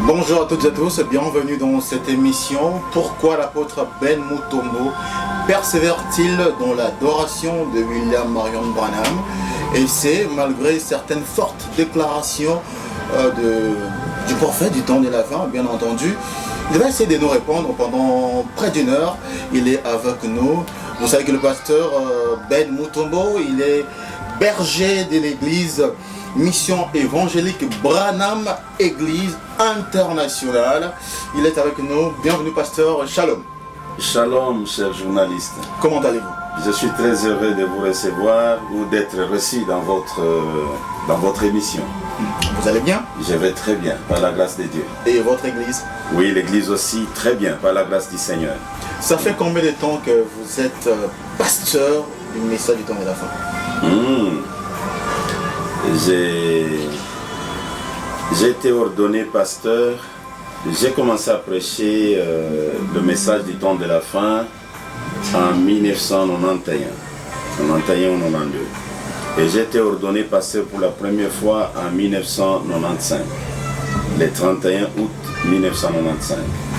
Bonjour à toutes et à tous, bienvenue dans cette émission. Pourquoi l'apôtre Ben Mutombo persévère-t-il dans l'adoration de William Marion Branham? Et c'est malgré certaines fortes déclarations du prophète du temps de la fin, bien entendu. Il va essayer de nous répondre pendant près d'une heure. Il est avec nous. Vous savez que le pasteur Ben Mutombo, il est berger de l'église Mission évangélique Branham, Église internationale. Il est avec nous. Bienvenue pasteur, shalom. Shalom, cher journaliste. Comment allez-vous? Je suis très heureux de vous recevoir ou d'être reçu dans votre émission. Vous allez bien? Je vais très bien, par la grâce de Dieu. Et votre église? Oui, l'église aussi, très bien, par la grâce du Seigneur. Ça fait combien de temps que vous êtes pasteur du message du temps de la fin? J'ai été ordonné pasteur. J'ai commencé à prêcher le message du temps de la fin en 1991 ou 92. Et j'ai été ordonné pasteur pour la première fois en 1995, le 31 août 1995.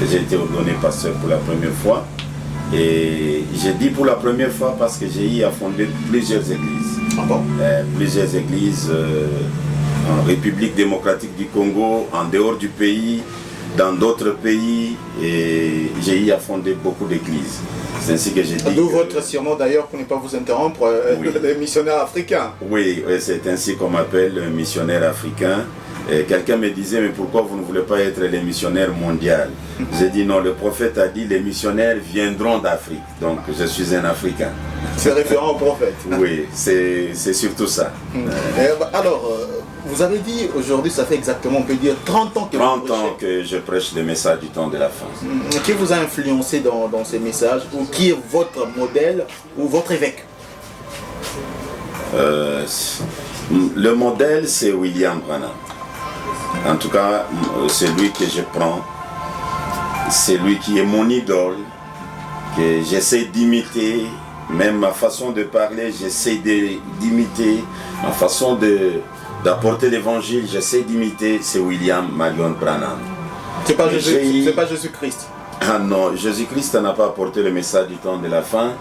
J'ai été ordonné pasteur pour la première fois. Et j'ai dit pour la première fois parce que j'ai eu à fonder plusieurs églises. Ah bon? Plusieurs églises en République démocratique du Congo, en dehors du pays, dans d'autres pays, et j'ai eu à fonder beaucoup d'églises. C'est ainsi que j'ai dit. D'où votre surnom d'ailleurs, pour ne pas vous interrompre, oui. Le missionnaire africain. Oui, c'est ainsi qu'on m'appelle le missionnaire africain. Quelqu'un me disait, mais pourquoi vous ne voulez pas être les missionnaires mondiaux? J'ai dit non, le prophète a dit les missionnaires viendront d'Afrique, donc je suis un Africain. C'est référent au prophète. Oui, c'est surtout ça. Alors, vous avez dit aujourd'hui, ça fait exactement, on peut dire 30 ans que 30 ans que je prêche le message du temps de la fin. Qui vous a influencé dans ces messages, ou qui est votre modèle ou votre évêque? Le modèle, c'est William Branham. En tout cas, c'est lui que je prends. C'est lui qui est mon idole, que j'essaie d'imiter. Même ma façon de parler, j'essaie d'imiter. Ma façon d'apporter l'évangile, j'essaie d'imiter. C'est William Marion Branham. C'est pas Jésus-Christ. Ah non, Jésus-Christ n'a pas apporté le message du temps de la fin.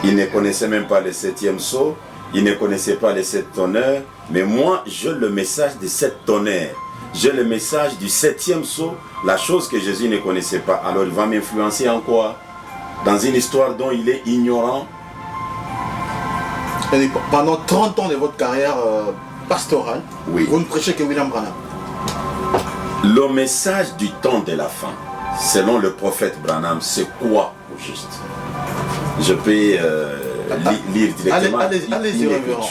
Il ne connaissait même pas le 7e sceau. Il ne connaissait pas les 7 tonnerres. Mais moi, j'ai le message des 7 tonnerres. J'ai le message du 7e sceau, la chose que Jésus ne connaissait pas. Alors il va m'influencer en quoi? Dans une histoire dont il est ignorant. Et pendant 30 ans de votre carrière pastorale, oui. Vous ne prêchez que William Branham. Le message du temps de la fin, selon le prophète Branham, c'est quoi au juste? Je peux lire directement. Allez-y, révérend.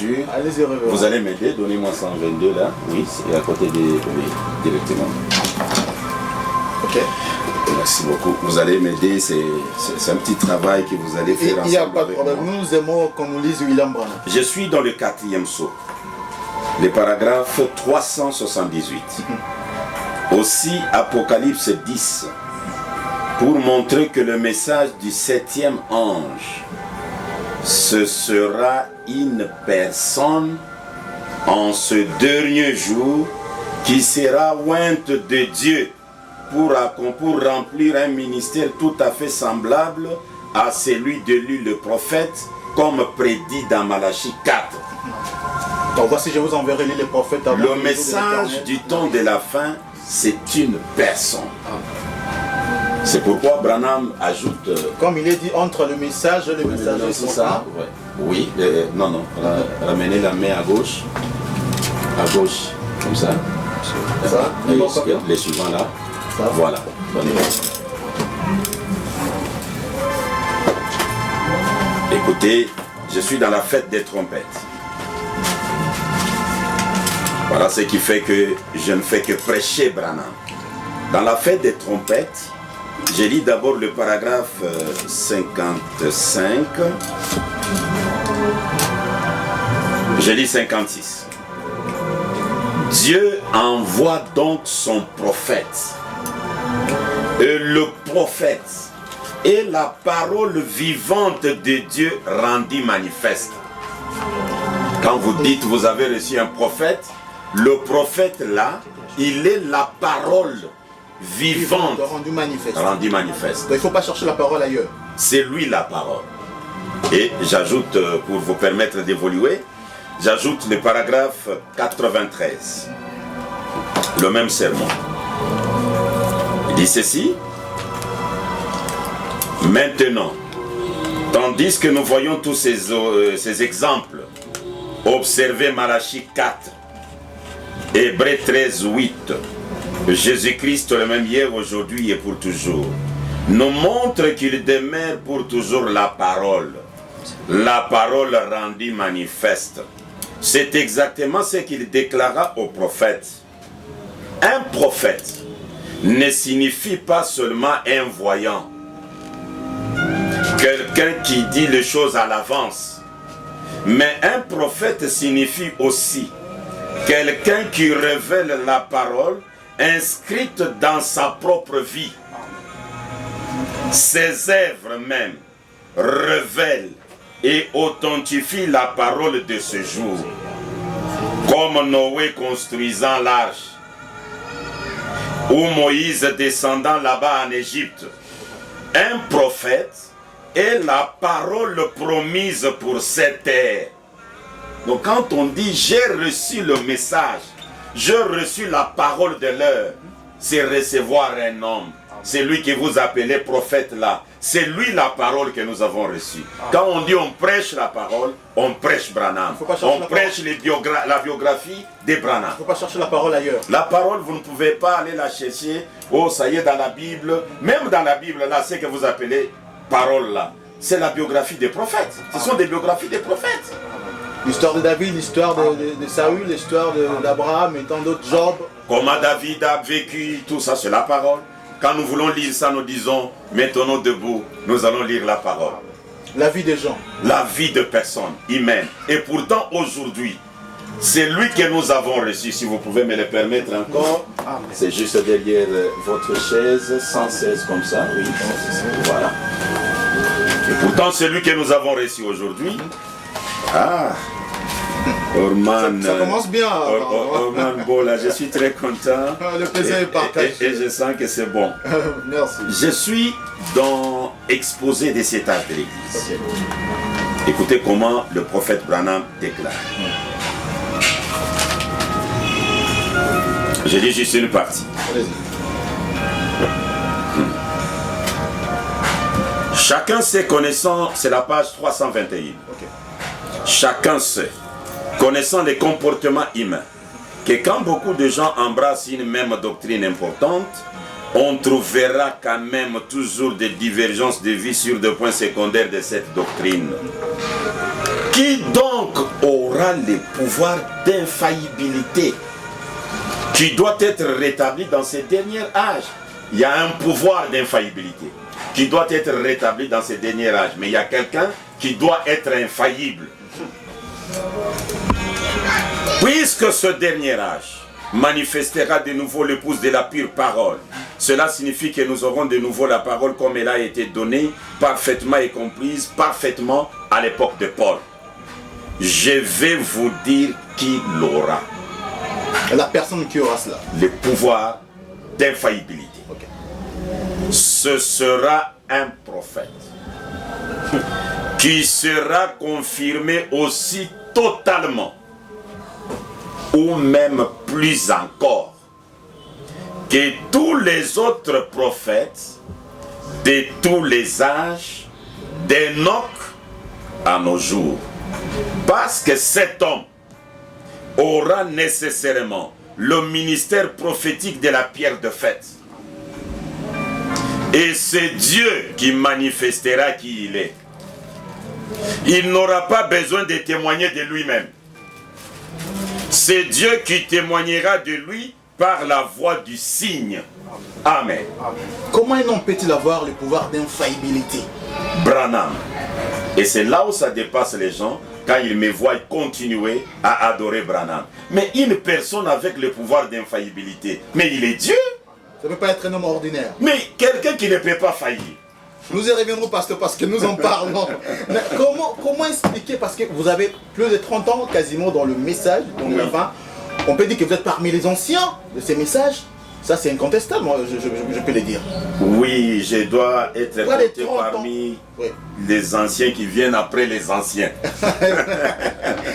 Vous allez m'aider, donnez-moi 122 là. Oui, c'est à côté de... Oui, directement. Ok. Merci beaucoup. Vous allez m'aider, c'est un petit travail que vous allez faire ensemble. Il n'y a pas de problème. Nous aimons qu'on nous lise William Branham. Je suis dans le 4e sceau, le paragraphe 378. Aussi, Apocalypse 10, pour montrer que le message du 7e ange, ce sera une personne en ce dernier jour qui sera ointe de Dieu pour remplir un ministère tout à fait semblable à celui de lui le prophète, comme prédit dans Malachie 4. Donc voici, je vous enverrai les prophètes. Le message du temps de la fin, c'est une personne. C'est pourquoi Branham ajoute... Comme il est dit, entre le message et le messager. C'est ça, ouais. Oui, non, ramenez la main à gauche, comme ça. Ça, les suivants là. Ça. Voilà. Écoutez, je suis dans la fête des trompettes. Voilà ce qui fait que je ne fais que prêcher Branham. Dans la fête des trompettes, je lis d'abord le paragraphe 55. Je lis 56. Dieu envoie donc son prophète. Et le prophète est la parole vivante de Dieu rendue manifeste. Quand vous dites vous avez reçu un prophète, le prophète là, il est la parole vivante, rendue manifeste. rendue manifeste. Donc il ne faut pas chercher la parole ailleurs. C'est lui la parole. Et j'ajoute, pour vous permettre d'évoluer, j'ajoute le paragraphe 93. Le même sermon. Il dit ceci. Maintenant, tandis que nous voyons tous ces exemples, observez Malachie 4, Hébreux 13, 8, Jésus-Christ le même hier, aujourd'hui et pour toujours, nous montre qu'il demeure pour toujours la parole rendue manifeste. C'est exactement ce qu'il déclara au prophète. Un prophète ne signifie pas seulement un voyant, quelqu'un qui dit les choses à l'avance, mais un prophète signifie aussi quelqu'un qui révèle la parole inscrite dans sa propre vie. Ses œuvres même révèlent et authentifient la parole de ce jour, comme Noé construisant l'arche, ou Moïse descendant là-bas en Égypte. Un prophète est la parole promise pour cette terre. Donc quand on dit j'ai reçu le message, j'ai reçu la parole de l'heure, c'est recevoir un homme. C'est lui que vous appelez prophète là. C'est lui la parole que nous avons reçue. Quand on dit on prêche la parole, on prêche Branham. On prêche la biographie de Branham. Il ne faut pas chercher la parole ailleurs. La parole, vous ne pouvez pas aller la chercher. Oh, ça y est, dans la Bible. Même dans la Bible, là, ce que vous appelez parole là, c'est la biographie des prophètes. Ce sont des biographies des prophètes. L'histoire de David, l'histoire de Saül, l'histoire d'Abraham et tant d'autres, Job. Comment David a vécu, tout ça, c'est la parole. Quand nous voulons lire ça, nous disons, mettons-nous debout, nous allons lire la parole. La vie des gens. La vie de personnes humaines. Et pourtant, aujourd'hui, c'est lui que nous avons reçu, si vous pouvez me le permettre encore. C'est juste derrière votre chaise, 116 comme ça. Oui, voilà. Et pourtant, c'est lui que nous avons reçu aujourd'hui. Ah, Orman, ça commence bien. Orman Bola, je suis très content. Le plaisir est partagé. Et je sens que c'est bon. Merci. Je suis dans l'exposé de cet âge de l'Église. Okay. Écoutez comment le prophète Branham déclare. Je lis juste une partie. Chacun sait, connaissant, c'est la page 321. Okay. Chacun sait, connaissant les comportements humains, que quand beaucoup de gens embrassent une même doctrine importante, on trouvera quand même toujours des divergences de vie sur des points secondaires de cette doctrine. Qui donc aura le pouvoir d'infaillibilité qui doit être rétabli dans ce dernier âge? Il y a un pouvoir d'infaillibilité qui doit être rétabli dans ce dernier âge, mais il y a quelqu'un qui doit être infaillible. Puisque ce dernier âge manifestera de nouveau l'épouse de la pure parole, cela signifie que nous aurons de nouveau la parole comme elle a été donnée, parfaitement et comprise, parfaitement à l'époque de Paul. Je vais vous dire qui l'aura. La personne qui aura cela. Le pouvoir d'infaillibilité. Okay. Ce sera un prophète qui sera confirmé aussi totalement, ou même plus encore, que tous les autres prophètes de tous les âges, d'Enoch à nos jours. Parce que cet homme aura nécessairement le ministère prophétique de la pierre de fête. Et c'est Dieu qui manifestera qui il est. Il n'aura pas besoin de témoigner de lui-même. C'est Dieu qui témoignera de lui par la voix du signe. Amen. Comment un homme peut-il avoir le pouvoir d'infaillibilité? Branham. Et c'est là où ça dépasse les gens quand ils me voient continuer à adorer Branham. Mais une personne avec le pouvoir d'infaillibilité, mais il est Dieu. Ça ne peut pas être un homme ordinaire. Mais quelqu'un qui ne peut pas faillir. Nous y reviendrons, pasteur, parce que nous en parlons. Mais comment expliquer, parce que vous avez plus de 30 ans quasiment dans le message, dans le vin. On peut dire que vous êtes parmi les anciens de ces messages. Ça, c'est incontestable, moi, je peux le dire. Oui, je dois être Après compté parmi les anciens qui viennent après les anciens.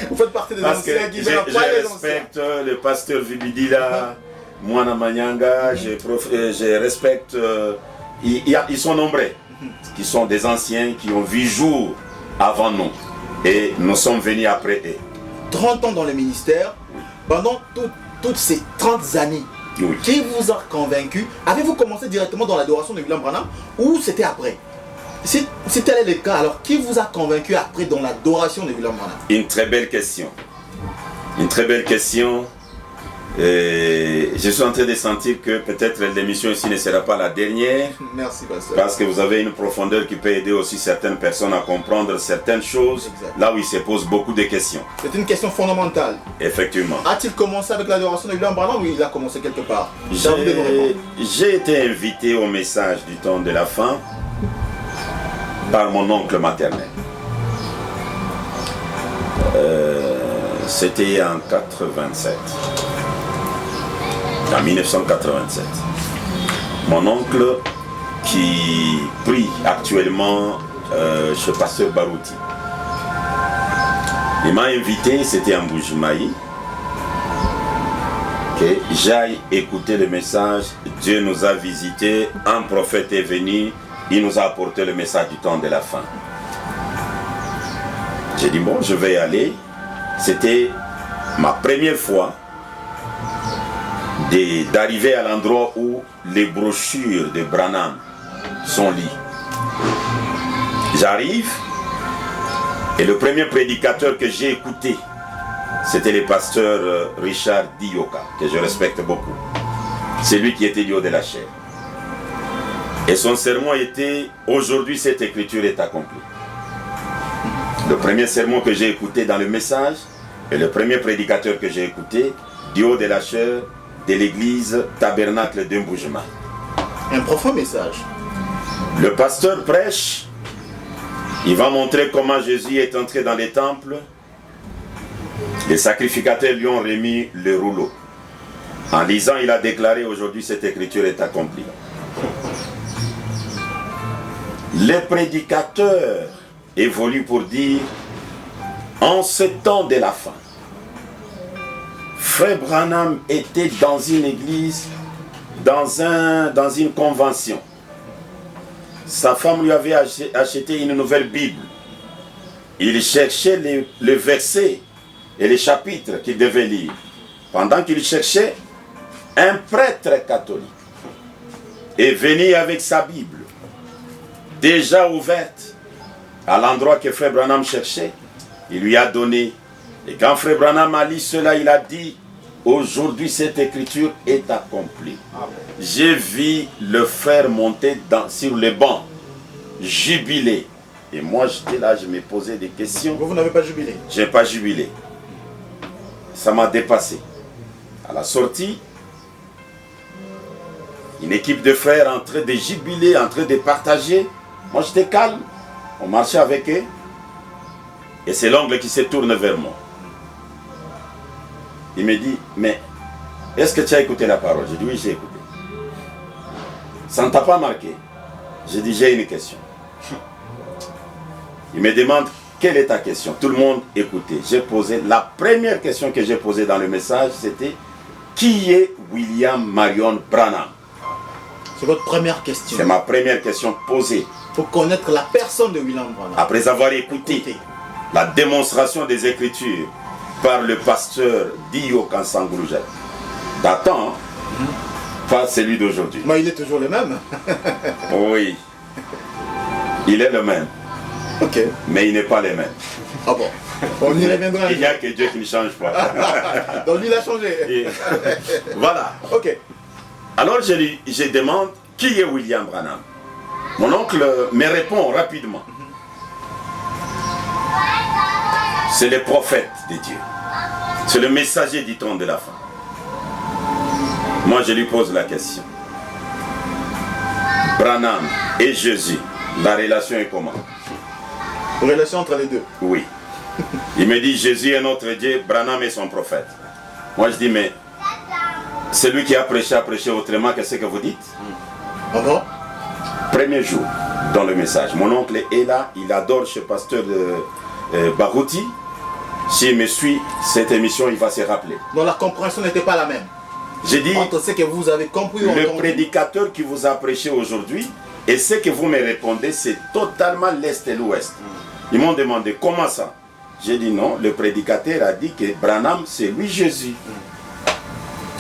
Vous faites partie des Parce anciens que qui viennent après les anciens. Je respecte le pasteur Vibidila, Mwana Manyanga, je respecte... ils sont nombreux, qui sont des anciens qui ont vu jour avant nous. Et nous sommes venus après eux. 30 ans dans le ministère, pendant toutes ces 30 années, oui. Qui vous a convaincu? Avez-vous commencé directement dans l'adoration de William Branham ou c'était après? Si tel est le cas, alors qui vous a convaincu après dans l'adoration de William Branham? Une très belle question. Une très belle question. Je suis en train de sentir que peut-être l'émission ici ne sera pas la dernière. Merci, pasteur. Parce que vous avez une profondeur qui peut aider aussi certaines personnes à comprendre certaines choses, exact. Là où il se pose beaucoup de questions. C'est une question fondamentale. Effectivement. A-t-il commencé avec l'adoration de William Branham ou il a commencé quelque part? J'ai été invité au message du temps de la fin par mon oncle maternel. C'était en 87. En 1987. Mon oncle qui prie actuellement chez Pasteur Barouti. Il m'a invité, c'était en Bujumaï, que j'aille écouter le message. Dieu nous a visités, un prophète est venu, il nous a apporté le message du temps de la fin. J'ai dit bon, je vais y aller. C'était ma première fois d'arriver à l'endroit où les brochures de Branham sont liées. J'arrive et le premier prédicateur que j'ai écouté, c'était le pasteur Richard Dioka, que je respecte beaucoup. C'est lui qui était du haut de la chair. Et son sermon était « Aujourd'hui cette écriture est accomplie ». Le premier sermon que j'ai écouté dans le message et le premier prédicateur que j'ai écouté, du haut de la chair, de l'église Tabernacle de Mboujema. Un profond message. Le pasteur prêche, il va montrer comment Jésus est entré dans les temples. Les sacrificateurs lui ont remis le rouleau. En lisant, il a déclaré aujourd'hui cette écriture est accomplie. Les prédicateurs évoluent pour dire en ce temps de la fin. Frère Branham était dans une église, dans une convention. Sa femme lui avait acheté une nouvelle Bible. Il cherchait le verset et les chapitres qu'il devait lire. Pendant qu'il cherchait, un prêtre catholique est venu avec sa Bible, déjà ouverte, à l'endroit que Frère Branham cherchait. Il lui a donné. Et quand Frère Branham a lu cela, il a dit, aujourd'hui cette écriture est accomplie. J'ai vu le frère monter sur le banc, jubilé. Et moi j'étais là, je me posais des questions. Vous n'avez pas jubilé? Je n'ai pas jubilé. Ça m'a dépassé. À la sortie, une équipe de frères en train de jubiler, en train de partager. Moi j'étais calme. On marchait avec eux. Et c'est l'oncle qui se tourne vers moi. Il me dit, mais est-ce que tu as écouté la parole? J'ai dit oui, j'ai écouté. Ça ne t'a pas marqué? J'ai dit j'ai une question. Il me demande quelle est ta question? Tout le monde écoutait. J'ai posé, la première question que j'ai posée dans le message, c'était qui est William Marion Branham? C'est votre première question. C'est ma première question posée. Pour connaître la personne de William Branham. Après avoir écouté la démonstration des Écritures par le pasteur Dio Kansangoulouja, datant, pas celui d'aujourd'hui. Mais il est toujours le même. Oui, il est le même. Ok. Mais il n'est pas le même. Ah bon? On y reviendra. Il n'y a que Dieu qui ne change pas. Donc lui, il a changé. Et voilà. Ok. Alors je demande qui est William Branham. Mon oncle me répond rapidement. C'est le prophète de Dieu. C'est le messager du temps de la fin. Moi, je lui pose la question. Branham et Jésus, la relation est comment? Une relation entre les deux? Oui. Il me dit, Jésus est notre Dieu, Branham est son prophète. Moi, je dis, mais Celui qui a prêché autrement que ce que vous dites. Ah bon? Premier jour dans le message. Mon oncle est là, il adore ce pasteur Barouti. S'il me suit cette émission, il va se rappeler. Donc la compréhension n'était pas la même. J'ai dit, entre ce que vous avez compris ou le entendu. prédicateur qui vous a prêché aujourd'hui et ce que vous me répondez, c'est totalement l'Est et l'Ouest. Ils m'ont demandé, comment ça? J'ai dit non, le prédicateur a dit que Branham, c'est lui Jésus.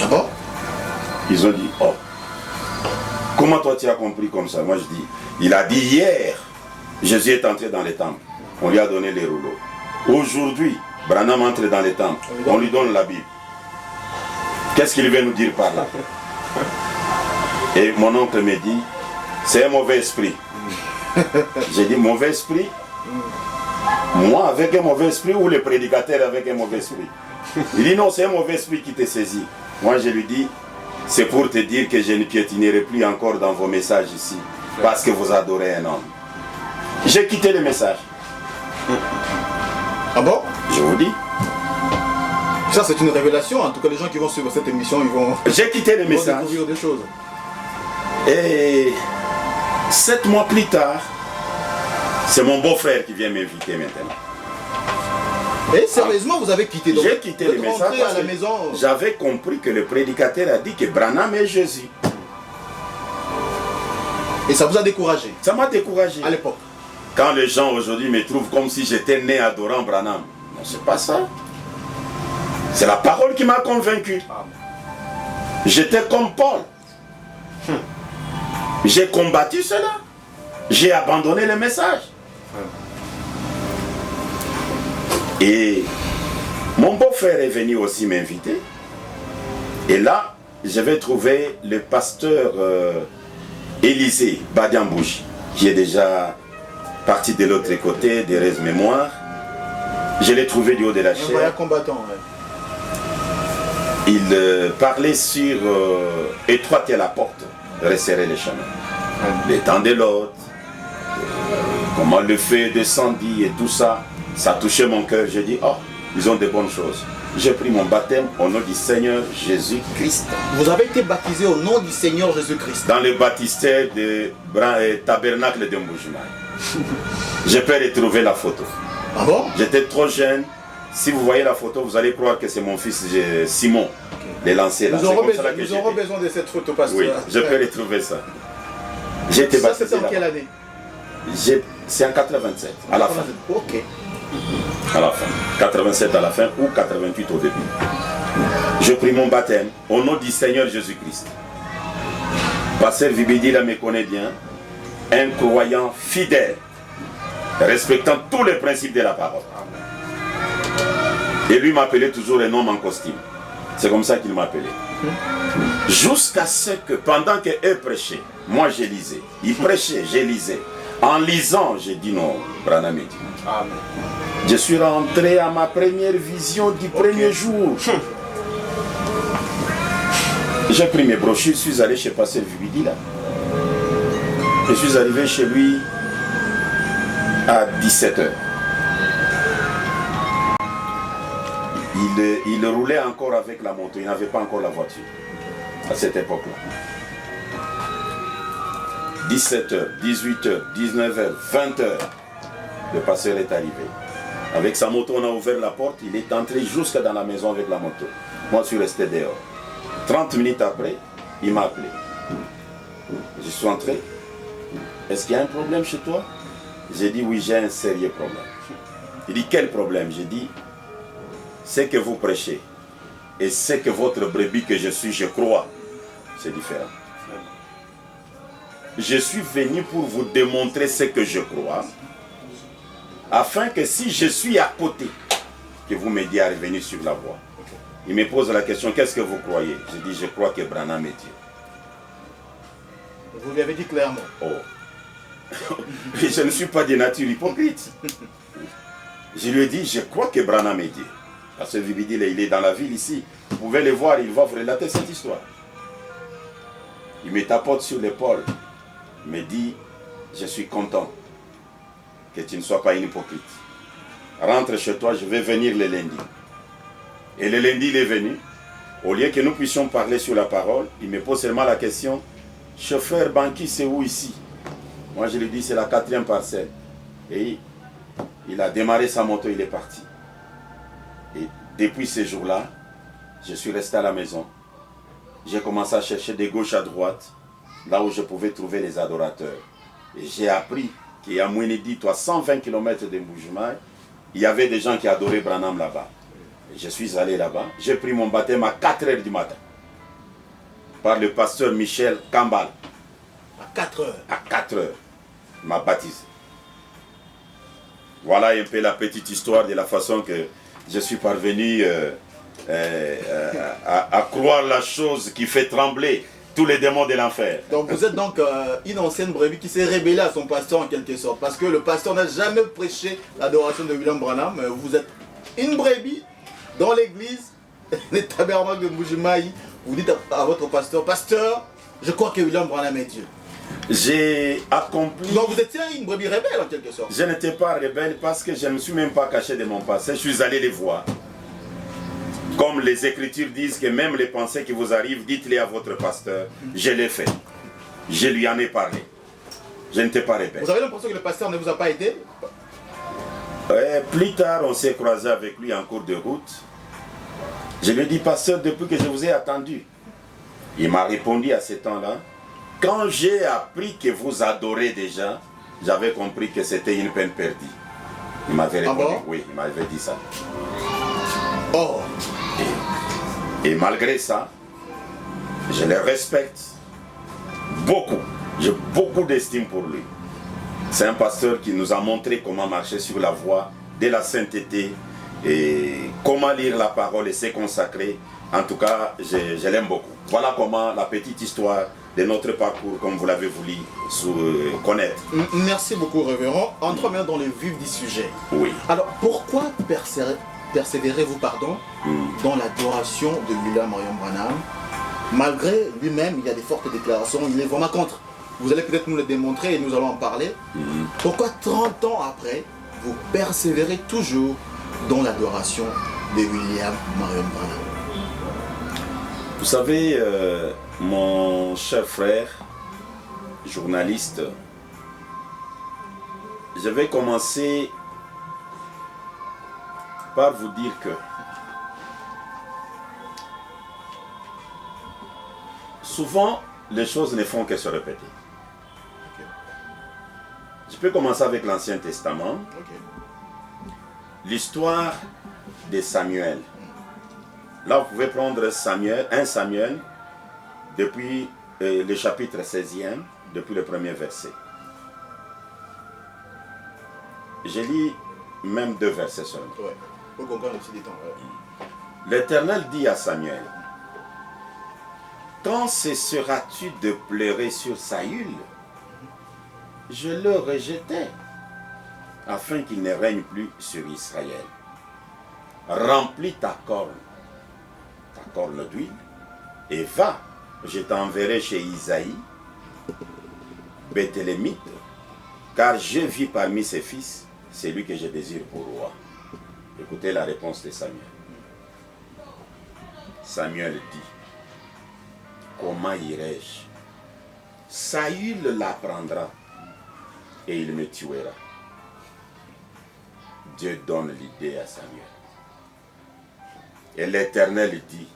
Ah bon? Ils ont dit, oh, comment toi tu as compris comme ça? Moi je dis, il a dit hier, Jésus est entré dans les temples, on lui a donné les rouleaux. Aujourd'hui, Branham entre dans les temples, on lui donne la Bible. Qu'est-ce qu'il veut nous dire par là? Et mon oncle me dit, c'est un mauvais esprit. J'ai dit, mauvais esprit? Moi avec un mauvais esprit ou le prédicateur avec un mauvais esprit? Il dit, non, c'est un mauvais esprit qui te saisit. Moi je lui dis, c'est pour te dire que je ne piétinerai plus encore dans vos messages ici, parce que vous adorez un homme. J'ai quitté le message. Ah bon? Je vous dis. Ça c'est une révélation, en tout cas les gens qui vont suivre cette émission, ils vont, j'ai quitté le message. découvrir des choses. Et 7 mois plus tard, c'est mon beau-frère qui vient m'inviter maintenant. Et sérieusement, vous avez quitté? J'ai quitté le message à la maison. J'avais compris que le prédicateur a dit que Branham est Jésus. Et ça vous a découragé? Ça m'a découragé. À l'époque. Quand les gens aujourd'hui me trouvent comme si j'étais né adorant Branham. Non, c'est pas ça. C'est la parole qui m'a convaincu. J'étais comme Paul. J'ai combattu cela. J'ai abandonné le message. Et mon beau-frère est venu aussi m'inviter. Et là, je vais trouver le pasteur Élisée Badiambouchi, qui est déjà parti de l'autre côté, des restes mémoire. Je l'ai trouvé du haut de la chaise. Un voyage combattant, ouais. Il parlait sur étroiter la porte, resserrer les chemins. Les temps de l'autre, comment le feu descendit et tout ça, ça touchait mon cœur. J'ai dit, oh, ils ont de bonnes choses. J'ai pris mon baptême au nom du Seigneur Jésus-Christ. Vous avez été baptisé au nom du Seigneur Jésus-Christ? Dans le baptistère de tabernacle de Mboujima. Je peux retrouver la photo. Ah bon? J'étais trop jeune. Si vous voyez la photo, vous allez croire que c'est mon fils Simon, les lancers là. Nous aurons besoin de cette photo, pasteur. Oui, je peux retrouver ça. J'ai été baptisé. Ça, c'était en quelle année? C'est en 87, à la fin. Ok. À la fin. 87 à la fin ou 88 au début. Je pris mon baptême au nom du Seigneur Jésus-Christ. Pasteur Vibidila me connaît bien. Un croyant fidèle, respectant tous les principes de la parole. Et lui m'appelait toujours un homme en costume. C'est comme ça qu'il m'appelait. Jusqu'à ce que pendant qu'eux prêchaient, moi je lisais. Ils prêchaient, je lisais. En lisant, j'ai dit non, Branham est dit. Amen. Je suis rentré à ma première vision du premier jour. J'ai pris mes brochures, je suis allé chez Pasteur Vibidila. Je suis arrivé chez lui à 17h. Il roulait encore avec la moto, il n'avait pas encore la voiture à cette époque-là. 17h, 18h, 19h, 20h, le pasteur est arrivé. Avec sa moto, on a ouvert la porte, il est entré jusque dans la maison avec la moto. Moi, je suis resté dehors. 30 minutes après, il m'a appelé. Je suis entré. Est-ce qu'il y a un problème chez toi? J'ai dit oui, j'ai un sérieux problème. Il dit quel problème? J'ai dit c'est que vous prêchez et c'est que votre brebis que je suis, je crois, c'est différent. Je suis venu pour vous démontrer ce que je crois, afin que si je suis à côté, que vous m'aidiez à revenir sur la voie. Il me pose la question, qu'est-ce que vous croyez? Je dis, je crois que Branham est Dieu. Vous lui avez dit clairement. Oh. Je ne suis pas de nature hypocrite. Je lui ai dit, je crois que Branham est Dieu. Parce que Vibidila, il est dans la ville ici. Vous pouvez le voir, il va vous relater cette histoire. Il me tapote sur l'épaule. Il me dit, je suis content que tu ne sois pas une hypocrite. Rentre chez toi, je vais venir le lundi. Et le lundi, il est venu. Au lieu que nous puissions parler sur la parole, il me pose seulement la question, chauffeur Banqui, c'est où ici? Moi je lui dis, c'est la 4e parcelle. Et il a démarré sa moto, il est parti. Et depuis ce jour-là, je suis resté à la maison. J'ai commencé à chercher de gauche à droite, là où je pouvais trouver les adorateurs. Et j'ai appris qu'il y a moins de 120 km de Mbuji-Mayi, il y avait des gens qui adoraient Branham là-bas. Je suis allé là-bas, j'ai pris mon baptême à 4 h du matin par le pasteur Michel Kambal. À 4 h. À 4 h, il m'a baptisé. Voilà un peu la petite histoire de la façon que je suis parvenu à croire la chose qui fait trembler tous les démons de l'enfer. Donc vous êtes donc une ancienne brebis qui s'est rébellée à son pasteur en quelque sorte. Parce que le pasteur n'a jamais prêché l'adoration de William Branham. Vous êtes une brebis dans l'église, les tabernacles de Mbuji-Mayi. Vous dites à votre pasteur, pasteur, je crois que William Branham est Dieu. J'ai accompli... Donc vous étiez une brebis rebelle en quelque sorte. Je n'étais pas rebelle parce que je ne me suis même pas caché de mon passé. Je suis allé les voir. Comme les Écritures disent que même les pensées qui vous arrivent, dites-les à votre pasteur. Je l'ai fait. Je lui en ai parlé. Je n'étais pas rebelle. Vous avez l'impression que le pasteur ne vous a pas aidé? Plus tard, on s'est croisé avec lui en cours de route. Je lui ai dit, pasteur, depuis que je vous ai attendu. Il m'a répondu à ce temps-là. Quand j'ai appris que vous adorez déjà, j'avais compris que c'était une peine perdue. Il m'avait répondu, bon? Oui, il m'avait dit ça. Oh. Et malgré ça, je le respecte beaucoup. J'ai beaucoup d'estime pour lui. C'est un pasteur qui nous a montré comment marcher sur la voie de la sainteté et comment lire la parole et se consacrer. En tout cas, je l'aime beaucoup. Voilà comment la petite histoire de notre parcours, comme vous l'avez voulu connaître. Merci beaucoup, révérend. Entrons maintenant dans le vif du sujet. Oui. Alors, pourquoi persévérez-vous dans l'adoration de William Marion Branham? Malgré lui-même, il y a des fortes déclarations, il est vraiment contre. Vous allez peut-être nous le démontrer et nous allons en parler. Pourquoi 30 ans après, vous persévérez toujours dans l'adoration de William Marion Branham? Vous savez, mon cher frère, journaliste, je vais commencer par vous dire que souvent, les choses ne font que se répéter. Je peux commencer avec l'Ancien Testament. L'histoire de Samuel. Là, vous pouvez prendre Samuel, 1 Samuel, depuis le chapitre 16e, depuis le premier verset. J'ai lu même 2 versets seulement. Ouais. Pour comprendre le petit détail. L'Éternel dit à Samuel, quand cesseras-tu de pleurer sur Saül? Je le rejetais, afin qu'il ne règne plus sur Israël. Remplis ta corne d'huile, et va, je t'enverrai chez Isaïe, Béthélémite, car je vis parmi ses fils, c'est lui que je désire pour roi. Écoutez la réponse de Samuel. Samuel dit, comment irai-je? Saül l'apprendra et il me tuera. Dieu donne l'idée à Samuel. Et l'Éternel dit,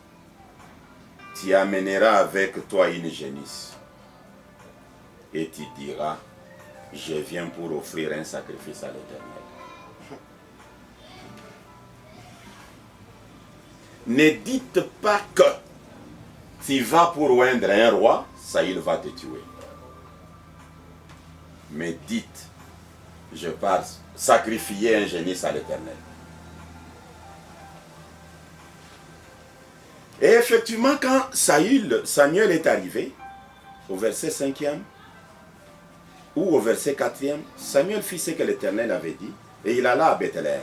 tu amèneras avec toi une génisse et tu diras, je viens pour offrir un sacrifice à l'Éternel. Ne dites pas que tu vas pour oindre un roi, Saül va te tuer. Mais dites, je pars sacrifier un génisse à l'Éternel. Et effectivement, quand Samuel est arrivé, au verset 5e, ou au verset 4e, Samuel fit ce que l'Éternel avait dit, et il alla à Bethléem.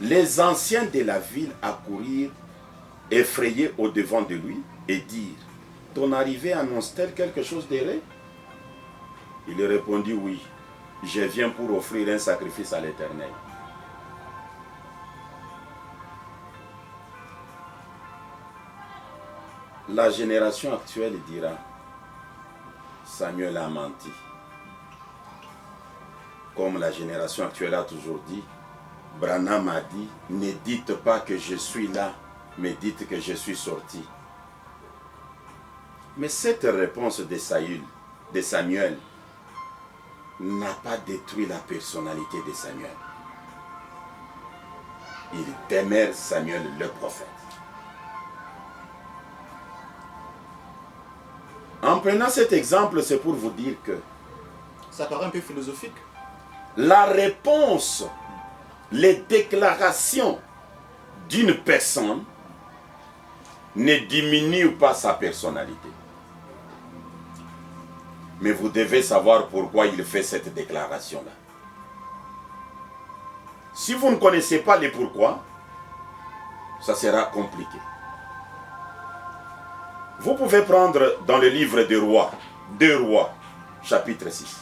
Les anciens de la ville accourirent, effrayés au-devant de lui, et dirent, ton arrivée annonce-t-elle quelque chose d'heureux? Il répondit, oui, je viens pour offrir un sacrifice à l'Éternel. la génération actuelle dira, Samuel a menti. Comme la génération actuelle a toujours dit, Branham a dit, ne dites pas que je suis là, mais dites que je suis sorti. Mais cette réponse de Samuel n'a pas détruit la personnalité de Samuel. Il demeure Samuel le prophète. En prenant cet exemple, c'est pour vous dire que Ça paraît un peu philosophique. la réponse, les déclarations d'une personne ne diminuent pas sa personnalité. Mais vous devez savoir pourquoi il fait cette déclaration-là. Si vous ne connaissez pas les pourquoi, ça sera compliqué. Vous pouvez prendre dans le livre des Rois, 2 Rois, chapitre 6.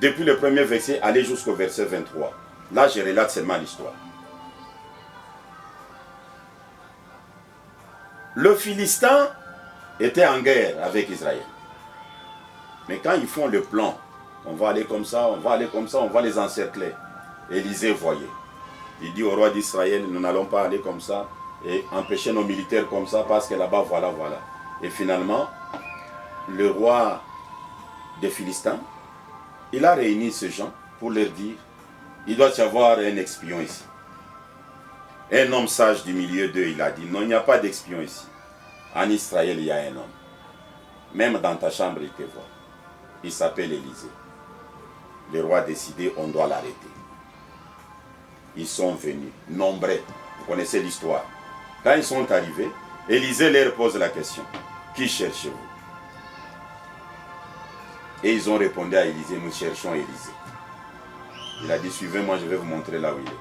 Depuis le premier verset, aller jusqu'au verset 23. Là, je relate seulement l'histoire. Le Philistin était en guerre avec Israël. Mais quand ils font le plan, on va aller comme ça, on va aller comme ça, on va les encercler. Élisée voyait. Il dit au roi d'Israël, nous n'allons pas aller comme ça et empêcher nos militaires comme ça parce que là-bas, voilà. Et finalement, le roi des Philistins, il a réuni ces gens pour leur dire, il doit y avoir un espion ici. Un homme sage du milieu d'eux, il a dit, non, il n'y a pas d'espion ici. En Israël, il y a un homme. Même dans ta chambre, il te voit. Il s'appelle Élisée. Le roi a décidé, on doit l'arrêter. Ils sont venus, nombreux. Vous connaissez l'histoire. Quand ils sont arrivés, Élisée leur pose la question. Qui cherchez-vous? Et ils ont répondu à Élisée, nous cherchons Élisée. Il a dit, suivez-moi, je vais vous montrer là où il est.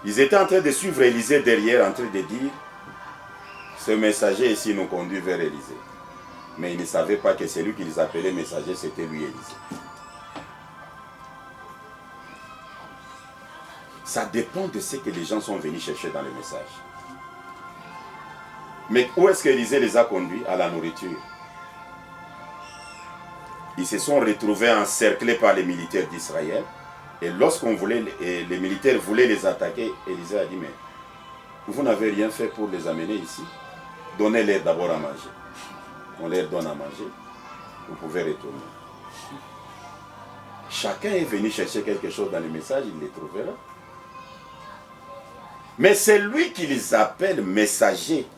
Ils étaient en train de suivre Élisée derrière, en train de dire, ce messager ici nous conduit vers Élisée. Mais ils ne savaient pas que celui qu'ils appelaient messager, c'était lui Élisée. Ça dépend de ce que les gens sont venus chercher dans le message. Mais où est-ce qu'Élisée les a conduits? À la nourriture. Ils se sont retrouvés encerclés par les militaires d'Israël. Et les militaires voulaient les attaquer, Élisée a dit, mais vous n'avez rien fait pour les amener ici. Donnez-leur d'abord à manger. On leur donne à manger. Vous pouvez retourner. Chacun est venu chercher quelque chose dans le message, il les trouvera. Mais c'est lui qui les appelle messagers,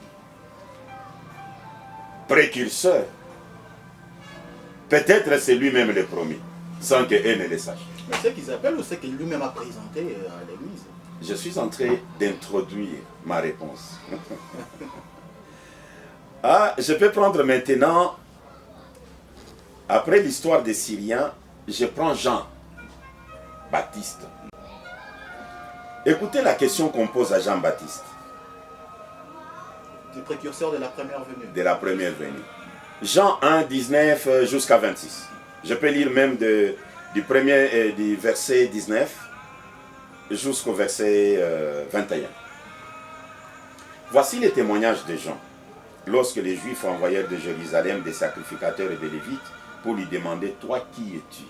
précurseurs. Peut-être c'est lui-même le promis, sans qu'eux ne le sachent. Mais c'est qu'ils appellent ou c'est qu'il lui-même a présenté à l'église? Je suis en train d'introduire ma réponse. Je peux prendre maintenant, après l'histoire des Syriens, je prends Jean-Baptiste. Écoutez la question qu'on pose à Jean-Baptiste. Du précurseur de la première venue. De la première venue. Jean 1, 19 jusqu'à 26. Je peux lire même du verset 19 jusqu'au verset 21. Voici les témoignages de Jean. Lorsque les Juifs envoyèrent de Jérusalem des sacrificateurs et des Lévites pour lui demander, toi qui es-tu?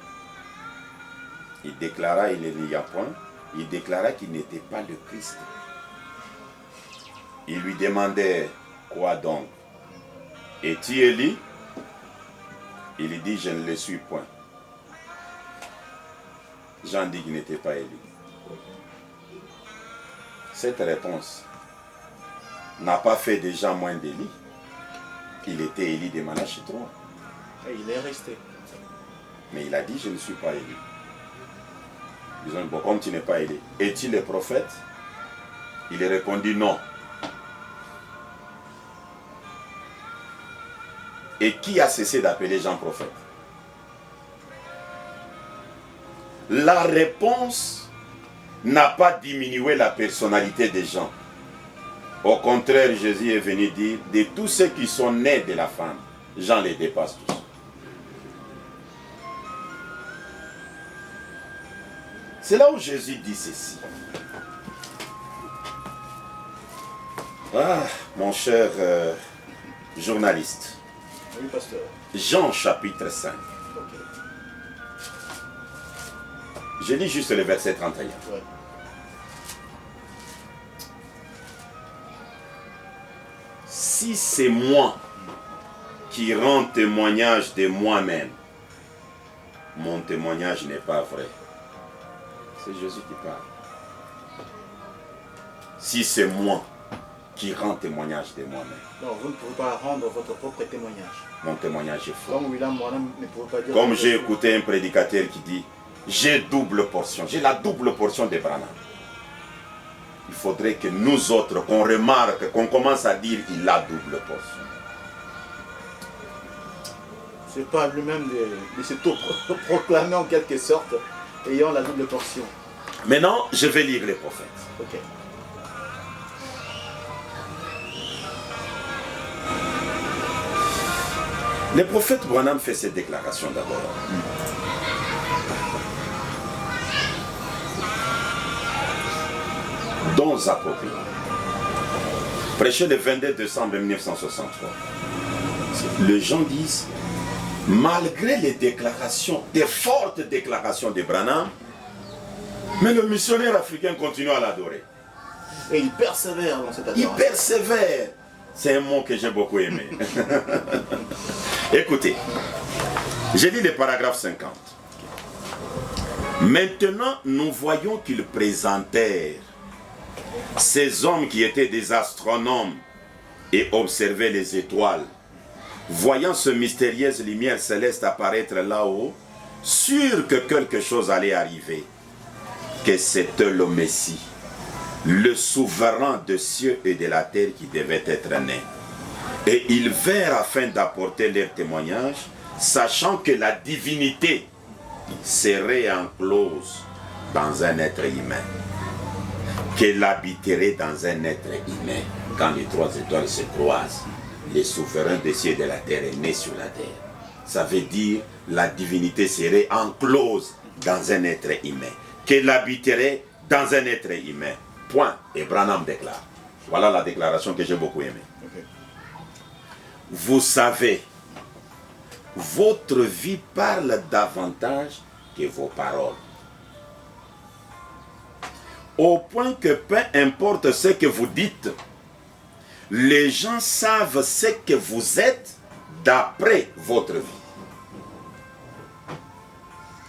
Il déclara, il n'y a point. Il déclara qu'il n'était pas le Christ. Il lui demandait, quoi donc? Es-tu Élie? Il dit, je ne le suis point. Jean dit qu'il n'était pas Élie. Cette réponse n'a pas fait de Jean moins d'Élie. Il était Élie de Malachie-3. Et il est resté. Mais il a dit, je ne suis pas Élie. Ils ont dit, bon, comme tu n'es pas Élie, es-tu le prophète? Il a répondu non. Et qui a cessé d'appeler Jean prophète? La réponse n'a pas diminué la personnalité des gens. Au contraire, Jésus est venu dire, de tous ceux qui sont nés de la femme, Jean les dépasse tous. C'est là où Jésus dit ceci. Ah, mon cher journaliste. Oui, pasteur. Jean chapitre 5. Ok. Je lis juste le verset 31. Ouais. Si c'est moi qui rends témoignage de moi-même, mon témoignage n'est pas vrai. C'est Jésus qui parle. Si c'est moi qui rends témoignage de moi-même, Non, vous ne pouvez pas rendre votre propre témoignage. mon témoignage est faux. Comme William Branham ne pouvait pas dire... Comme j'ai écouté un prédicateur qui dit, j'ai double portion, j'ai la double portion de Branham. Il faudrait que nous autres, qu'on remarque, qu'on commence à dire, il a double portion. C'est pas lui-même de s'auto-proclamer en quelque sorte, ayant la double portion. Maintenant, je vais lire les prophètes. Ok. Le prophète Branham fait cette déclaration d'abord. Dons appropriés. Prêché le 22 décembre 1963. Les gens disent, malgré les déclarations, des fortes déclarations de Branham, mais le missionnaire africain continue à l'adorer. Et il persévère dans cette adoration. Il persévère. C'est un mot que j'ai beaucoup aimé. Écoutez, j'ai lu le paragraphe 50. Maintenant, nous voyons qu'ils présentèrent ces hommes qui étaient des astronomes et observaient les étoiles, voyant ce mystérieuse lumière céleste apparaître là-haut, sûrs que quelque chose allait arriver, que c'était le Messie, le souverain de cieux et de la terre qui devait être né. Et ils vinrent afin d'apporter leur témoignage, sachant que la divinité serait enclose dans un être humain, qu'elle habiterait dans un être humain. Quand les trois étoiles se croisent, le souverain des cieux et de la terre est né sur la terre. Ça veut dire la divinité serait enclose dans un être humain, qu'elle habiterait dans un être humain. Point. Et Branham déclare. Voilà la déclaration que j'ai beaucoup aimée. Okay. Vous savez, votre vie parle davantage que vos paroles. Au point que peu importe ce que vous dites, les gens savent ce que vous êtes d'après votre vie.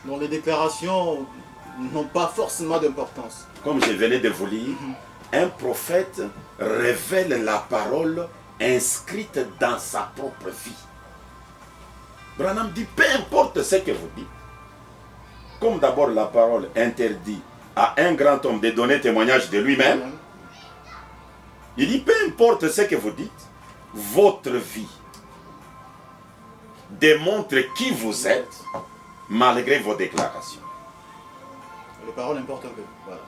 Donc les déclarations n'ont pas forcément d'importance. Comme je venais de vous lire, un prophète révèle la parole inscrite dans sa propre vie. Branham dit, peu importe ce que vous dites, comme d'abord la parole interdit à un grand homme de donner témoignage de lui-même, il dit, peu importe ce que vous dites, votre vie démontre qui vous êtes malgré vos déclarations. Les paroles importent un peu. Voilà.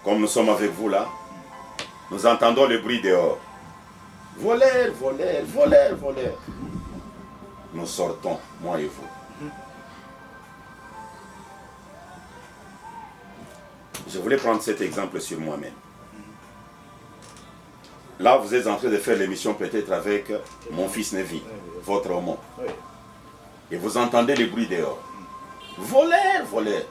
Comme nous sommes avec vous là, nous entendons le bruit dehors. Voleur, voleur, voleur, voleur. Nous sortons, moi et vous. Je voulais prendre cet exemple sur moi-même. Là, vous êtes en train de faire l'émission peut-être avec mon fils Nevi, votre homo. Oui. Et vous entendez le bruit dehors. Voleur, voleur.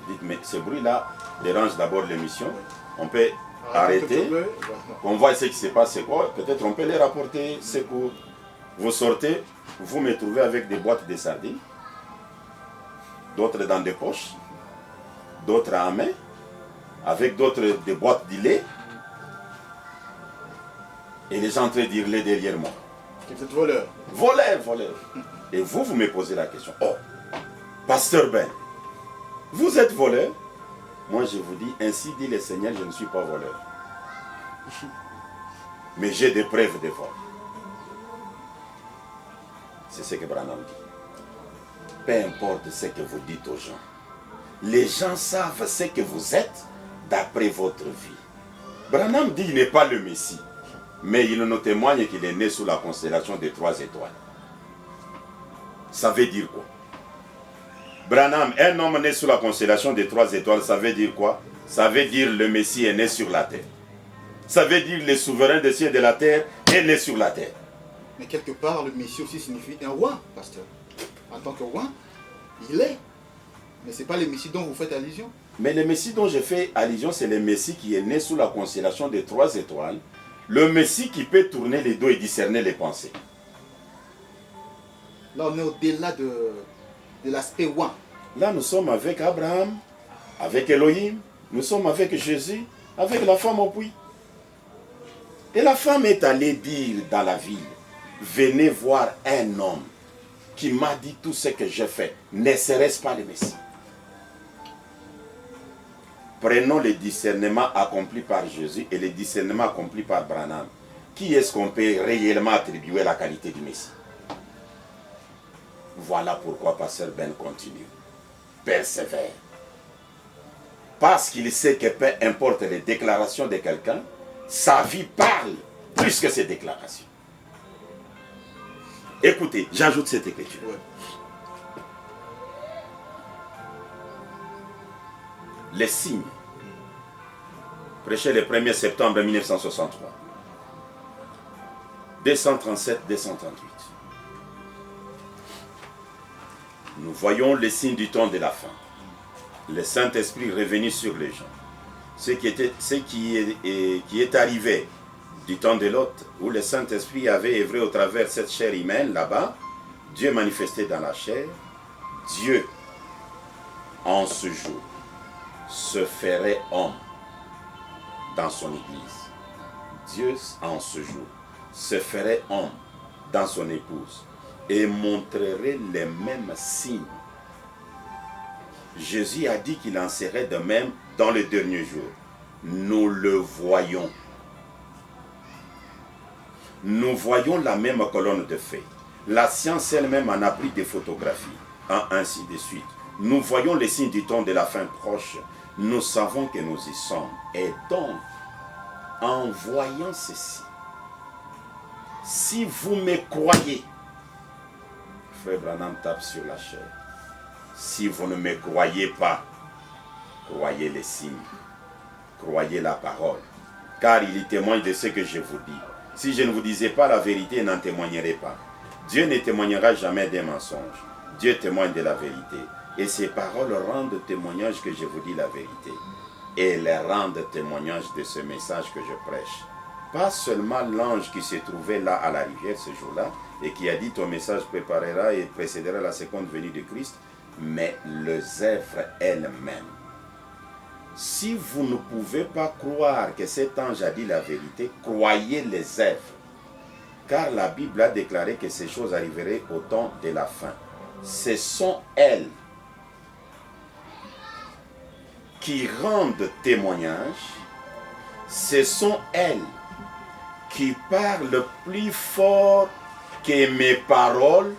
Dites, mais ce bruit-là dérange d'abord l'émission. On peut arrêter, on voit ce qui se passe, c'est quoi. Peut-être on peut les rapporter secours. Vous sortez, vous me trouvez avec des boîtes de sardines, d'autres dans des poches, d'autres à main, avec d'autres des boîtes de lait. Et les gens en train d'hurler derrière moi. Vous êtes voleur. Voleur, voleur. Et vous, vous me posez la question. Oh, Pasteur Ben, vous êtes voleur? Moi, je vous dis, ainsi dit le Seigneur, je ne suis pas voleur. Mais j'ai des preuves de vol. C'est ce que Branham dit. Peu importe ce que vous dites aux gens. Les gens savent ce que vous êtes d'après votre vie. Branham dit qu'il n'est pas le Messie. Mais il nous témoigne qu'il est né sous la constellation des 3 étoiles. Ça veut dire quoi? Branham, un homme né sous la constellation des 3 étoiles, ça veut dire quoi? Ça veut dire le Messie est né sur la terre. Ça veut dire le souverain des cieux et de la terre est né sur la terre. Mais quelque part, le Messie aussi signifie un roi, pasteur. En tant que roi, il est. Mais ce n'est pas le Messie dont vous faites allusion. Mais le Messie dont je fais allusion, c'est le Messie qui est né sous la constellation des 3 étoiles. Le Messie qui peut tourner les dos et discerner les pensées. Là, on est au-delà de l'aspect roi. Là, nous sommes avec Abraham, avec Elohim, nous sommes avec Jésus, avec la femme au puits. Et la femme est allée dire dans la ville, venez voir un homme qui m'a dit tout ce que j'ai fait. Ne serait-ce pas le Messie? Prenons le discernement accompli par Jésus et le discernement accompli par Branham. Qui est-ce qu'on peut réellement attribuer la qualité du Messie? Voilà pourquoi Pasteur Ben continue. Persévère. Parce qu'il sait que peu importe les déclarations de quelqu'un, sa vie parle plus que ses déclarations. Écoutez, j'ajoute cette écriture. Ouais. Les signes. Prêché le 1er septembre 1963. 237-238. Nous voyons les signes du temps de la fin. Le Saint-Esprit revenu sur les gens. Ce qui est arrivé du temps de Lot, où le Saint-Esprit avait œuvré au travers de cette chair humaine là-bas, Dieu manifesté dans la chair, Dieu en ce jour se ferait homme dans son église. Dieu en ce jour se ferait homme dans son épouse et montrerait les mêmes signes. Jésus a dit qu'il en serait de même dans les derniers jours. Nous le voyons. Nous voyons la même colonne de feu. La science elle-même en a pris des photographies, ainsi de suite. Nous voyons les signes du temps de la fin proche. Nous savons que nous y sommes. Et donc, en voyant ceci, si vous me croyez, Frère Branham tape sur la chair. Si vous ne me croyez pas, croyez les signes, croyez la parole, car il y témoigne de ce que je vous dis. Si je ne vous disais pas la vérité, il n'en témoignerait pas. Dieu ne témoignera jamais des mensonges. Dieu témoigne de la vérité. Et ces paroles rendent témoignage que je vous dis la vérité. Et elles rendent témoignage de ce message que je prêche. Pas seulement l'ange qui se trouvait là à la rivière ce jour-là et qui a dit ton message préparera et précédera la seconde venue de Christ, mais les œuvres elles-mêmes. Si vous ne pouvez pas croire que cet ange a dit la vérité, croyez les œuvres. Car la Bible a déclaré que ces choses arriveraient au temps de la fin. Ce sont elles qui rendent témoignage. Ce sont elles qui parlent plus fort que mes paroles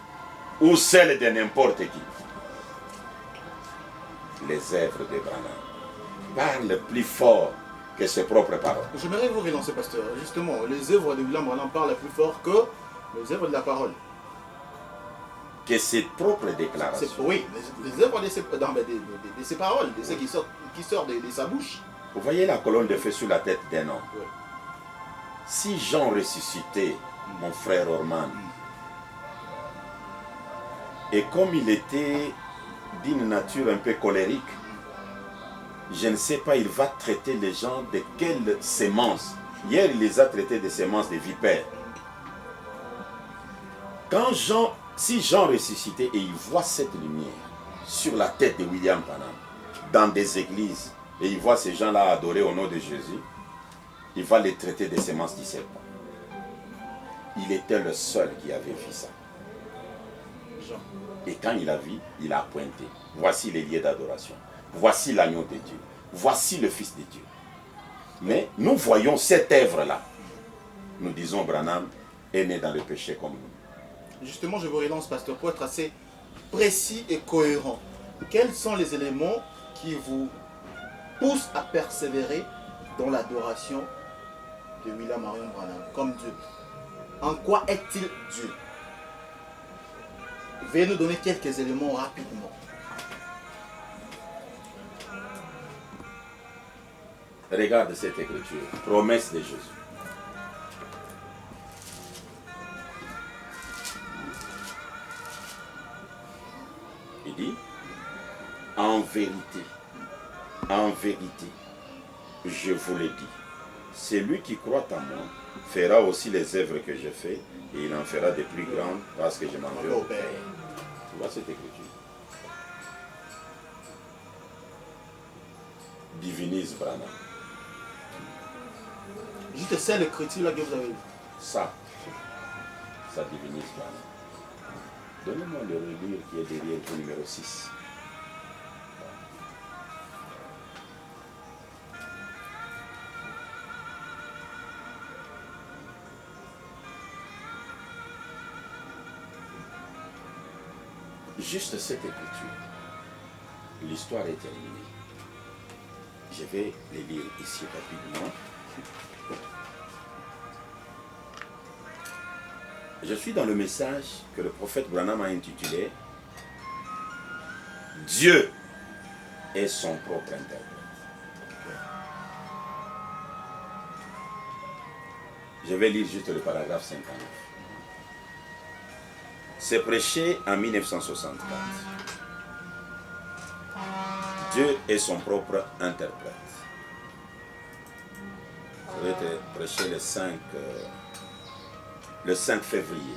ou celles de n'importe qui. Les œuvres de Branham parlent plus fort que ses propres paroles. J'aimerais vous relancer, pasteur. Justement, les œuvres de William Branham parlent plus fort que les œuvres de la parole. Que ses propres déclarations. Oui, les œuvres de ses paroles, de ce qui sort de sa bouche. Vous voyez la colonne de feu sur la tête d'un homme. Oui. Si Jean ressuscitait, mon frère Orman, et comme il était d'une nature un peu colérique, je ne sais pas, il va traiter les gens de quelle sémence. Hier, il les a traités de sémences de vipères. Si Jean ressuscitait et il voit cette lumière sur la tête de William Branham, dans des églises, et il voit ces gens-là adorer au nom de Jésus, il va les traiter de sémences du serpent. Il était le seul qui avait vu ça. Jean. Et quand il a vu, il a pointé. Voici les lieux d'adoration. Voici l'agneau de Dieu. Voici le Fils de Dieu. Mais nous voyons cette œuvre-là. Nous disons, Branham est né dans le péché comme nous. Justement, je vous relance, pasteur, pour être assez précis et cohérent. Quels sont les éléments qui vous poussent à persévérer dans l'adoration de William Marion Branham comme Dieu? En quoi est-il Dieu? Veuillez nous donner quelques éléments rapidement. Regarde cette écriture, promesse de Jésus. Il dit, en vérité, je vous le dis, celui qui croit en moi fera aussi les œuvres que je fais, et il en fera de plus grandes parce que je m'en vais au Père. Tu vois cette écriture? Divinise Branham. Juste c'est l'écriture là que vous avez lu. Ça divinise Branham. Donnez-moi le relire qui est derrière le numéro 6. Juste cette écriture. L'histoire est terminée. Je vais les lire ici rapidement. Je suis dans le message que le prophète Branham a intitulé « Dieu est son propre interprète ». Je vais lire juste le paragraphe 59. C'est prêché en 1964. Dieu est son propre interprète. Ça va être prêché le 5 février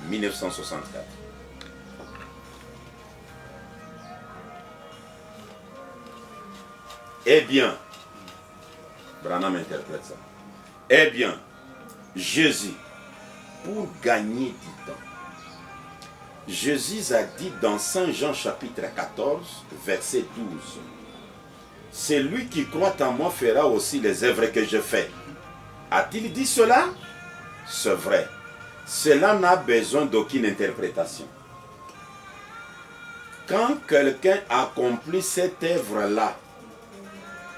1964. Eh bien, Branham interprète ça. Eh bien, Jésus, pour gagner du temps, Jésus a dit dans Saint Jean chapitre 14, verset 12, « Celui qui croit en moi fera aussi les œuvres que je fais. » A-t-il dit cela? C'est vrai. Cela n'a besoin d'aucune interprétation. Quand quelqu'un accomplit cette œuvre-là,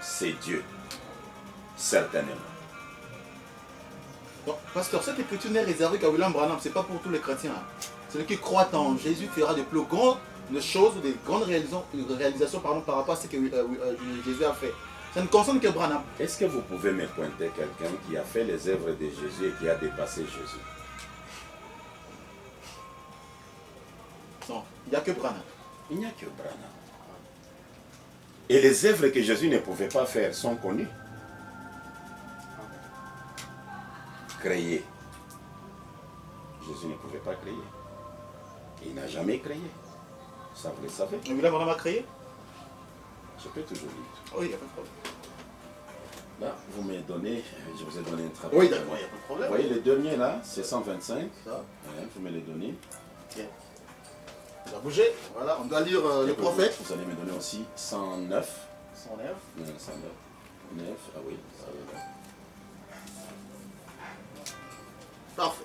c'est Dieu. Certainement. Donc, pasteur, cette écriture n'est réservée qu'à William Branham, ce n'est pas pour tous les chrétiens. Celui qui croit en Jésus fera de plus grandes choses, des grandes réalisations par rapport à ce que Jésus a fait. Ça ne concerne que Branham. Est-ce que vous pouvez me pointer quelqu'un qui a fait les œuvres de Jésus et qui a dépassé Jésus? Non, il n'y a que Branham. Il n'y a que Branham. Et les œuvres que Jésus ne pouvait pas faire sont connues. Créer. Jésus ne pouvait pas créer. Il n'a jamais créé. Ça, vous le savez. William Branham a créé? Je peux toujours lire. Oui, il n'y a pas de problème. Là, vous me donnez, je vous ai donné un travail. Oui, d'accord, il n'y a pas de problème. Vous voyez le dernier là, c'est 125. Ça. Ouais, vous me les donnez. Ok. Ça va bouger. Voilà, on doit lire le prophète. Vous allez me donner aussi 109. 109. 109. 9. Ah oui, ça va là. Parfait.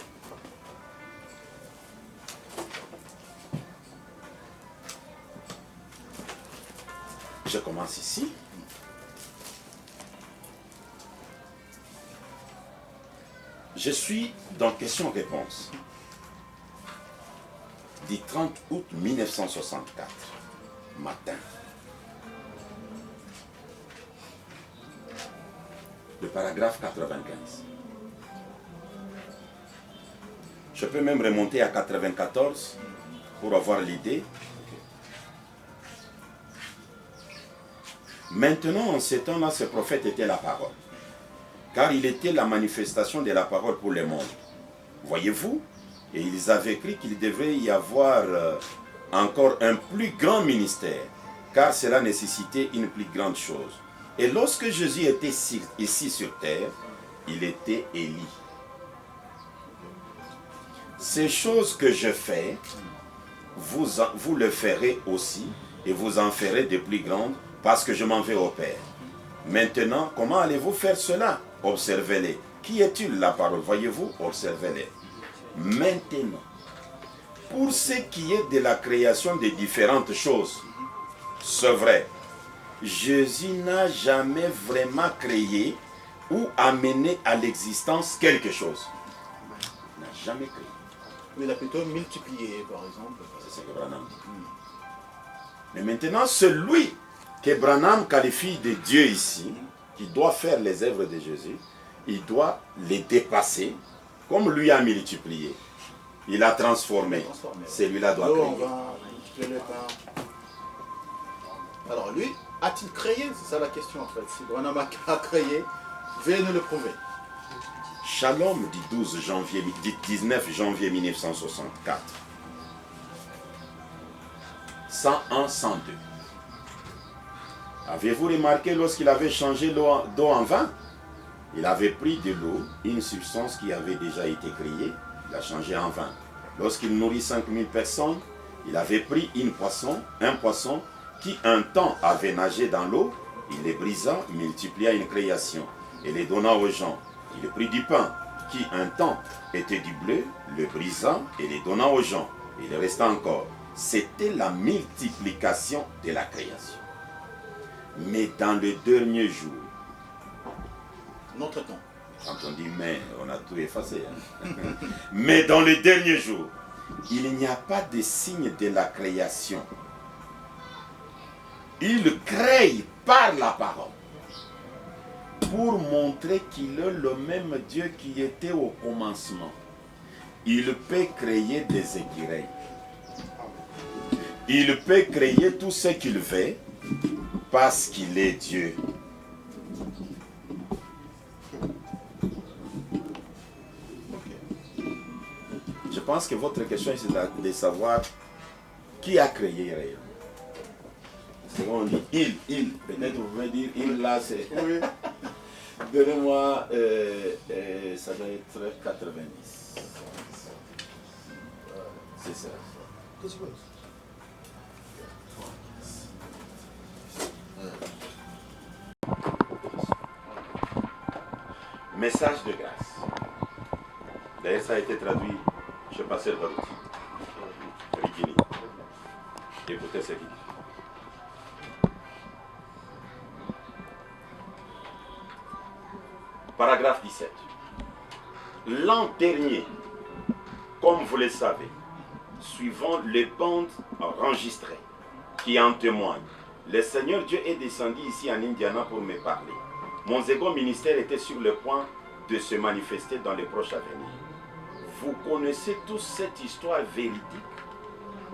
Je commence ici. Je suis dans question-réponse du 30 août 1964, matin. Le paragraphe 95. Je peux même remonter à 94 pour avoir l'idée. Maintenant, en ces temps-là, ce prophète était la parole, car il était la manifestation de la parole pour le monde. Voyez-vous? Et ils avaient écrit qu'il devrait y avoir encore un plus grand ministère, car cela nécessitait une plus grande chose. Et lorsque Jésus était ici sur terre, il était Élie. Ces choses que je fais, vous le ferez aussi, et vous en ferez de plus grandes, parce que je m'en vais au Père. Maintenant, comment allez-vous faire cela? Observez-les. Qui est-il la parole? Voyez-vous? Observez-les. Maintenant, pour ce qui est de la création de différentes choses, c'est vrai, Jésus n'a jamais vraiment créé ou amené à l'existence quelque chose. Il n'a jamais créé. Mais il a plutôt multiplié, par exemple. C'est ce que Branham dit. Mais maintenant, celui que Branham qualifie de Dieu ici, qui doit faire les œuvres de Jésus, il doit les dépasser, comme lui a multiplié. Il a transformé. Celui-là doit L'eau en créer. vin, multiplier le pain. Alors lui, a-t-il créé? C'est ça la question en fait. Si Branham a créé, veuillez nous le prouver. Shalom du 19 janvier 1964. 101, 102. Avez-vous remarqué lorsqu'il avait changé d'eau en vin? Il avait pris de l'eau, une substance qui avait déjà été créée, il a changé en vin. Lorsqu'il nourrit 5000 personnes, il avait pris un poisson qui un temps avait nagé dans l'eau, il les brisa, multiplia une création et les donna aux gens. Il prit du pain qui un temps était du bleu, le brisa et les donna aux gens. Il resta encore. C'était la multiplication de la création. Mais dans le dernier jour, Notre temps. quand on dit mais, on a tout effacé. Hein. Mais dans le dernier jour, il n'y a pas de signe de la création. Il crée par la parole pour montrer qu'il est le même Dieu qui était au commencement. Il peut créer des écureuils. Il peut créer tout ce qu'il veut parce qu'il est Dieu. Je pense que votre question est de savoir qui a créé réellement. C'est quand on dit il. Peut-être vous pouvez dire il là, c'est. Oui. Donnez-moi, ça doit être 90. C'est ça. Message de grâce. D'ailleurs, ça a été traduit chez Pasteur Barouti. Rigini. Écoutez ce qu'il dit. Paragraphe 17. L'an dernier, comme vous le savez, suivant les bandes enregistrées qui en témoignent, le Seigneur Dieu est descendu ici en Indiana pour me parler. Mon second ministère était sur le point de se manifester dans les proches à venir. Vous connaissez tous cette histoire véridique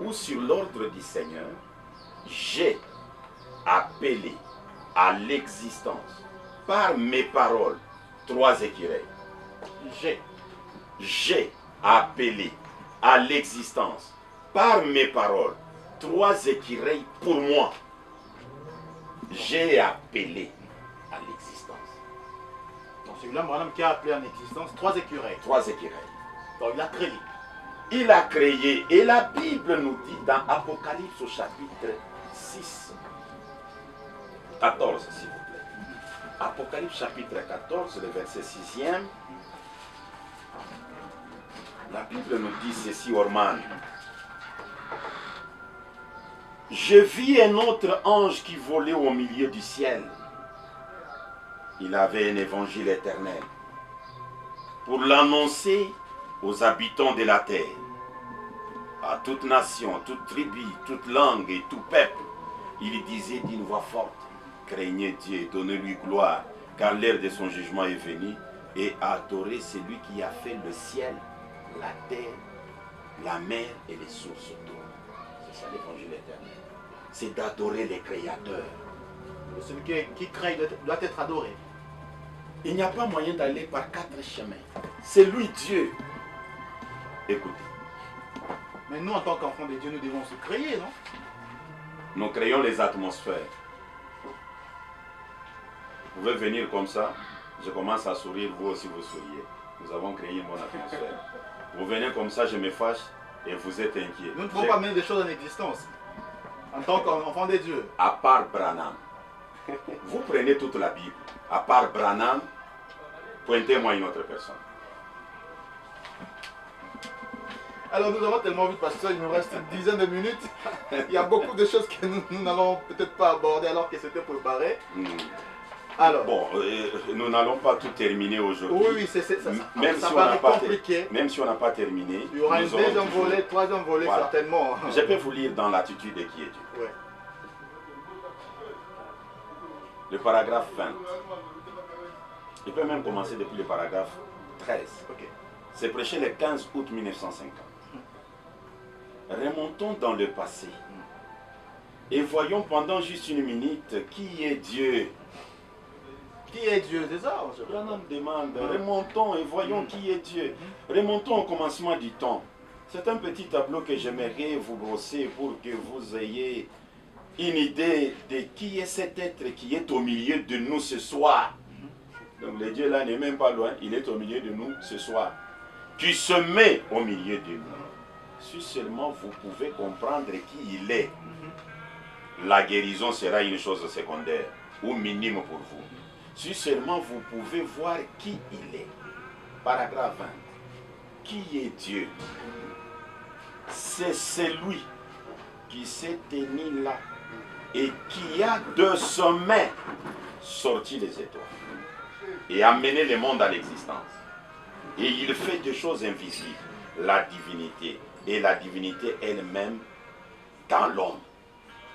où, sur l'ordre du Seigneur, j'ai appelé à l'existence par mes paroles 3 écureuils. J'ai appelé à l'existence par mes paroles 3 écureuils pour moi. J'ai appelé à l'existence. Donc c'est William Branham qui a appelé en existence 3 écureuils. 3 écureuils. Donc il a créé. Il a créé, et la Bible nous dit dans Apocalypse au chapitre 6, 14 s'il vous plaît. Apocalypse chapitre 14, le verset 6e. La Bible nous dit ceci, Orman. Je vis un autre ange qui volait au milieu du ciel. Il avait un évangile éternel pour l'annoncer aux habitants de la terre, à toute nation, toute tribu, toute langue et tout peuple. Il disait d'une voix forte, craignez Dieu, donnez-lui gloire, car l'heure de son jugement est venue, et adorez celui qui a fait le ciel, la terre, la mer et les sources d'eau. C'est ça l'évangile éternel. C'est d'adorer les créateurs. Celui qui crée doit être adoré. Il n'y a pas moyen d'aller par 4 chemins. C'est lui Dieu. Écoutez. Mais nous, en tant qu'enfants de Dieu, nous devons se créer, non? Nous créons les atmosphères. Vous pouvez venir comme ça. Je commence à sourire, vous aussi vous souriez. Nous avons créé une bonne atmosphère. Vous venez comme ça, je me fâche et vous êtes inquiet. Nous ne pouvons pas mettre des choses en existence. En tant qu'enfants de Dieu. À part Branham. Vous prenez toute la Bible. À part Branham, pointez-moi une autre personne. Alors nous avons tellement vu, pasteur, il nous reste une dizaine de minutes. Il y a beaucoup de choses que nous n'allons peut-être pas aborder alors que c'était préparé. Alors. Bon, nous n'allons pas tout terminer aujourd'hui. Oui, ça même paraît compliqué. Même si on n'a pas terminé. Il y aura un deuxième volet, troisième volet, voilà. Certainement. Je peux vous lire dans l'attitude de qui est Dieu. Ouais. le paragraphe 20. Il peut même commencer depuis le paragraphe 13. Ok. C'est prêché le 15 août 1950. Remontons dans le passé et voyons pendant juste une minute qui est Dieu. Qui est Dieu, c'est ça? Branham demande, remontons et voyons qui est Dieu. Remontons au commencement du temps. C'est un petit tableau que j'aimerais vous brosser pour que vous ayez une idée de qui est cet être qui est au milieu de nous ce soir. Donc le Dieu là n'est même pas loin, il est au milieu de nous ce soir. Qui se met au milieu de nous. Si seulement vous pouvez comprendre qui il est, la guérison sera une chose secondaire ou minime pour vous. Si seulement vous pouvez voir qui il est. Paragraphe 20. Qui est Dieu? C'est celui qui s'est tenu là et qui a de ses mains sorti les étoiles et amené le monde à l'existence. Et il fait des choses invisibles, la divinité, et la divinité elle-même dans l'homme.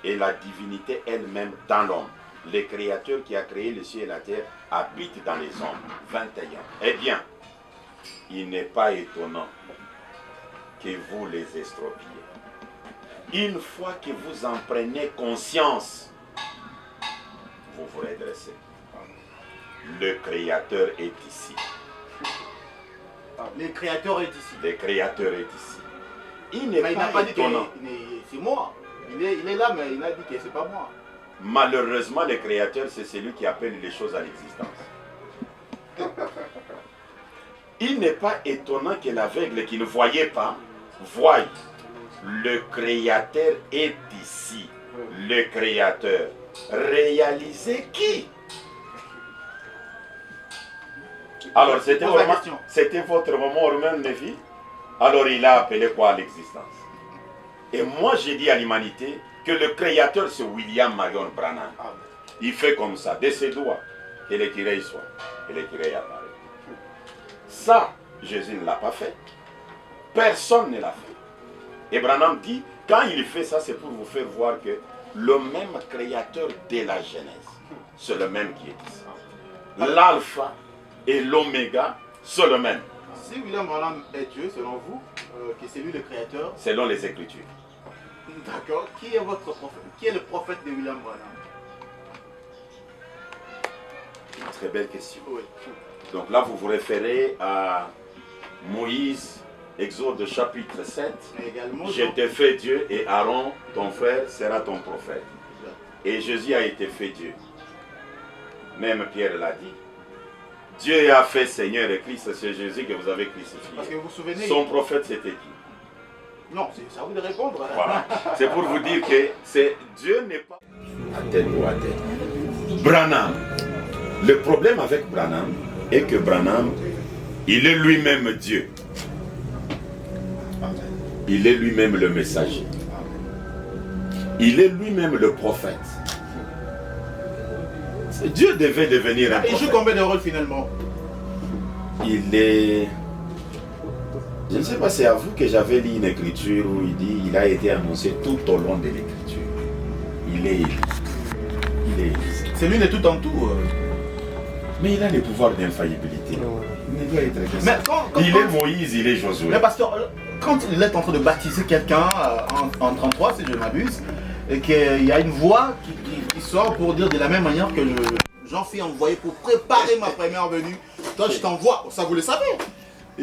Et la divinité elle-même dans l'homme. Le Créateur qui a créé le ciel et la terre habite dans les hommes. 21. Eh bien, il n'est pas étonnant que vous les estropiez. Une fois que vous en prenez conscience, vous vous redressez. Le Créateur est ici. Le Créateur est ici. Le Créateur est ici. Il n'est n'a pas étonnant. C'est moi. Il est là, mais il a dit que c'est pas moi. Malheureusement, le Créateur, c'est celui qui appelle les choses à l'existence. Il n'est pas étonnant que l'aveugle qui ne voyait pas, voie. Le Créateur est ici. Le Créateur. Réaliser qui? Alors, c'était votre moment, Romain Nevi. Alors, il a appelé quoi à l'existence? Et moi, j'ai dit à l'humanité que le Créateur, c'est William Marion Branham. Il fait comme ça, de ses doigts, que l'écureuil soit, et l'écureuil apparaît. Ça, Jésus ne l'a pas fait. Personne ne l'a fait. Et Branham dit, quand il fait ça, c'est pour vous faire voir que le même Créateur de la Genèse, c'est le même qui est ici. L'alpha et l'oméga, c'est le même. Si William Branham est Dieu, selon vous, que c'est lui le Créateur? Selon les Écritures. D'accord. Qui est votre prophète? Qui est le prophète de William Branham? Une très belle question. Oui. Donc là, vous vous référez à Moïse, Exode chapitre 7. Également, Je t'ai fait Dieu et Aaron, ton frère, sera ton prophète. Et Jésus a été fait Dieu. Même Pierre l'a dit. Dieu a fait Seigneur et Christ, c'est Jésus que vous avez crucifié. Parce que vous vous souvenez. Son prophète, c'était qui? Non, c'est à vous de répondre. Voilà. C'est pour vous dire que Dieu n'est pas à tel ou à tel. Branham. Le problème avec Branham est que Branham, il est lui-même Dieu. Il est lui-même le messager. Il est lui-même le prophète. Dieu devait devenir un prophète. Il joue combien de rôles finalement? Il est... Je ne sais pas, c'est à vous que j'avais lu une écriture où il dit il a été annoncé tout au long de l'écriture. Il est élu. Il est élu. C'est lui de tout en tout. Mais il a les pouvoirs d'infaillibilité. Il ne doit être que ça. Mais il est Moïse, il est Josué. Mais pasteur, quand il est en train de baptiser quelqu'un en 33, si je ne m'abuse, et qu'il y a une voix qui sort pour dire de la même manière que j'en suis envoyé pour préparer ma première venue. Toi, je t'envoie, ça vous le savez.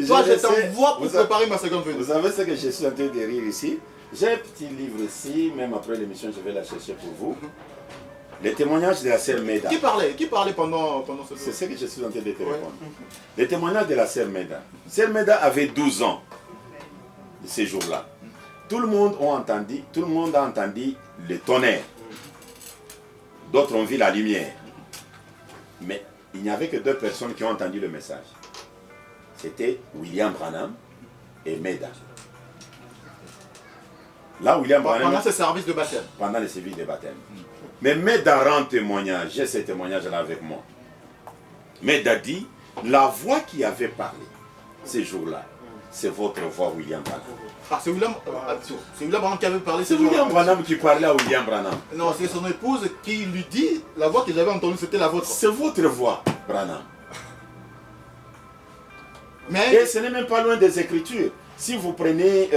Toi, je t'envoie pour préparer ma seconde venue. Vous savez ce que je suis en train de rire ici? J'ai un petit livre ici, même après l'émission, je vais la chercher pour vous. Les témoignages de la sœur Meda. Qui parlait pendant ce C'est ce que je suis en train de te répondre. Les témoignages de la sœur Meda. Sœur Meda avait 12 ans ces jours-là. Tout le monde a entendu le tonnerre. D'autres ont vu la lumière. Mais il n'y avait que 2 personnes qui ont entendu le message. C'était William Branham et Meda. Là, William Branham... Pendant ce service de baptême. Pendant les services de baptême. Mais Meda rend témoignage. J'ai ces témoignages-là avec moi. Meda dit, la voix qui avait parlé ces jours-là, c'est votre voix, William Branham. Ah, c'est William Branham qui avait parlé. C'est William Branham qui parlait à William Branham. Non, c'est son épouse qui lui dit, la voix que j'avais entendue, c'était la vôtre. C'est votre voix, Branham. Mais... Et ce n'est même pas loin des Écritures. Si vous prenez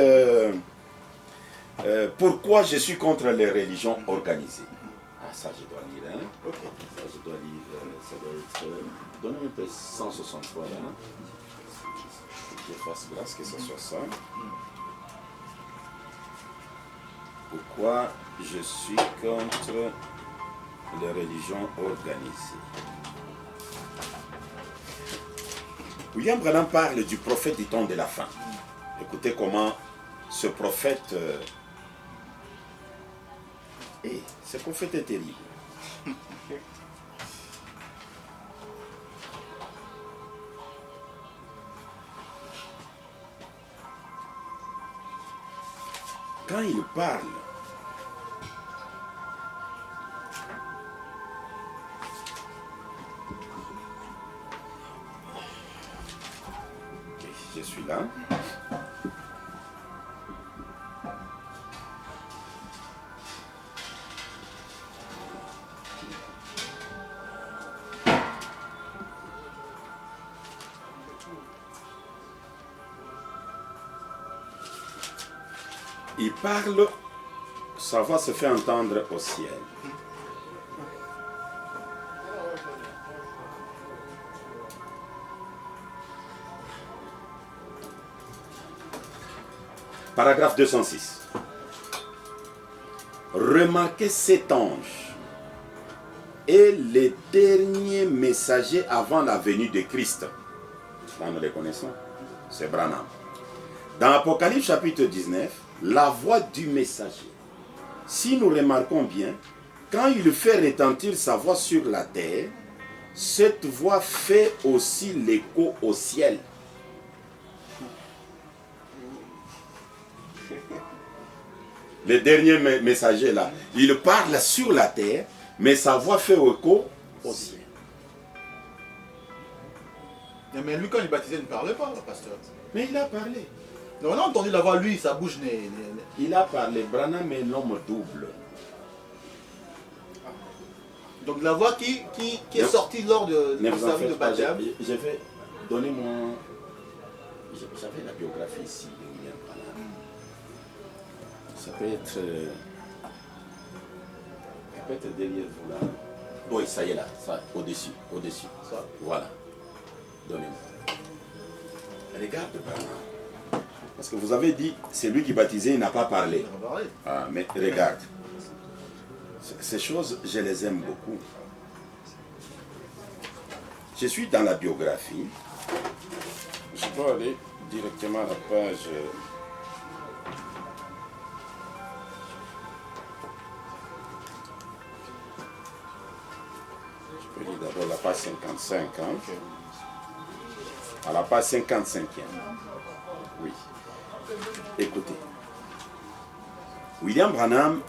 pourquoi je suis contre les religions organisées. Ah, ça je dois lire, hein. Ok. Ça je dois lire, ça doit être... Donnez-moi un peu 163 là. Je fasse grâce que ce soit ça. Pourquoi je suis contre les religions organisées. William Branham parle du prophète du temps de la fin. Écoutez comment ce prophète... ce prophète est terrible. Quand il parle, je suis là. Il parle, sa voix se fait entendre au ciel. Paragraphe 206. Remarquez cet ange est le dernier messager avant la venue de Christ. Là, nous le connaissons. C'est Branham. Dans Apocalypse chapitre 19, la voix du messager. Si nous remarquons bien, quand il fait retentir sa voix sur la terre, cette voix fait aussi l'écho au ciel. Le dernier messager là, il parle sur la terre, mais sa voix fait écho au ciel. Mais lui, quand il baptisait, il ne parlait pas, le pasteur. Mais il a parlé. On a entendu la voix, lui, sa bouche n'est... Il a parlé. Branham est l'homme double. Donc la voix qui est sortie lors du service de baptême. Je vais donner mon... J'avais la biographie ici de William Branham. Ça peut être derrière vous là. Oui, ça y est là, ça, au-dessus. Ça. Voilà. Donnez-moi. Regarde Branham. Parce que vous avez dit, c'est lui qui baptisait, il n'a pas parlé. Ah, mais regarde. Ces choses, je les aime beaucoup. Je suis dans la biographie. Je peux aller directement à la page... Je peux lire d'abord la page 55. Hein? À la page 55e. Oui. Écoutez. William Branham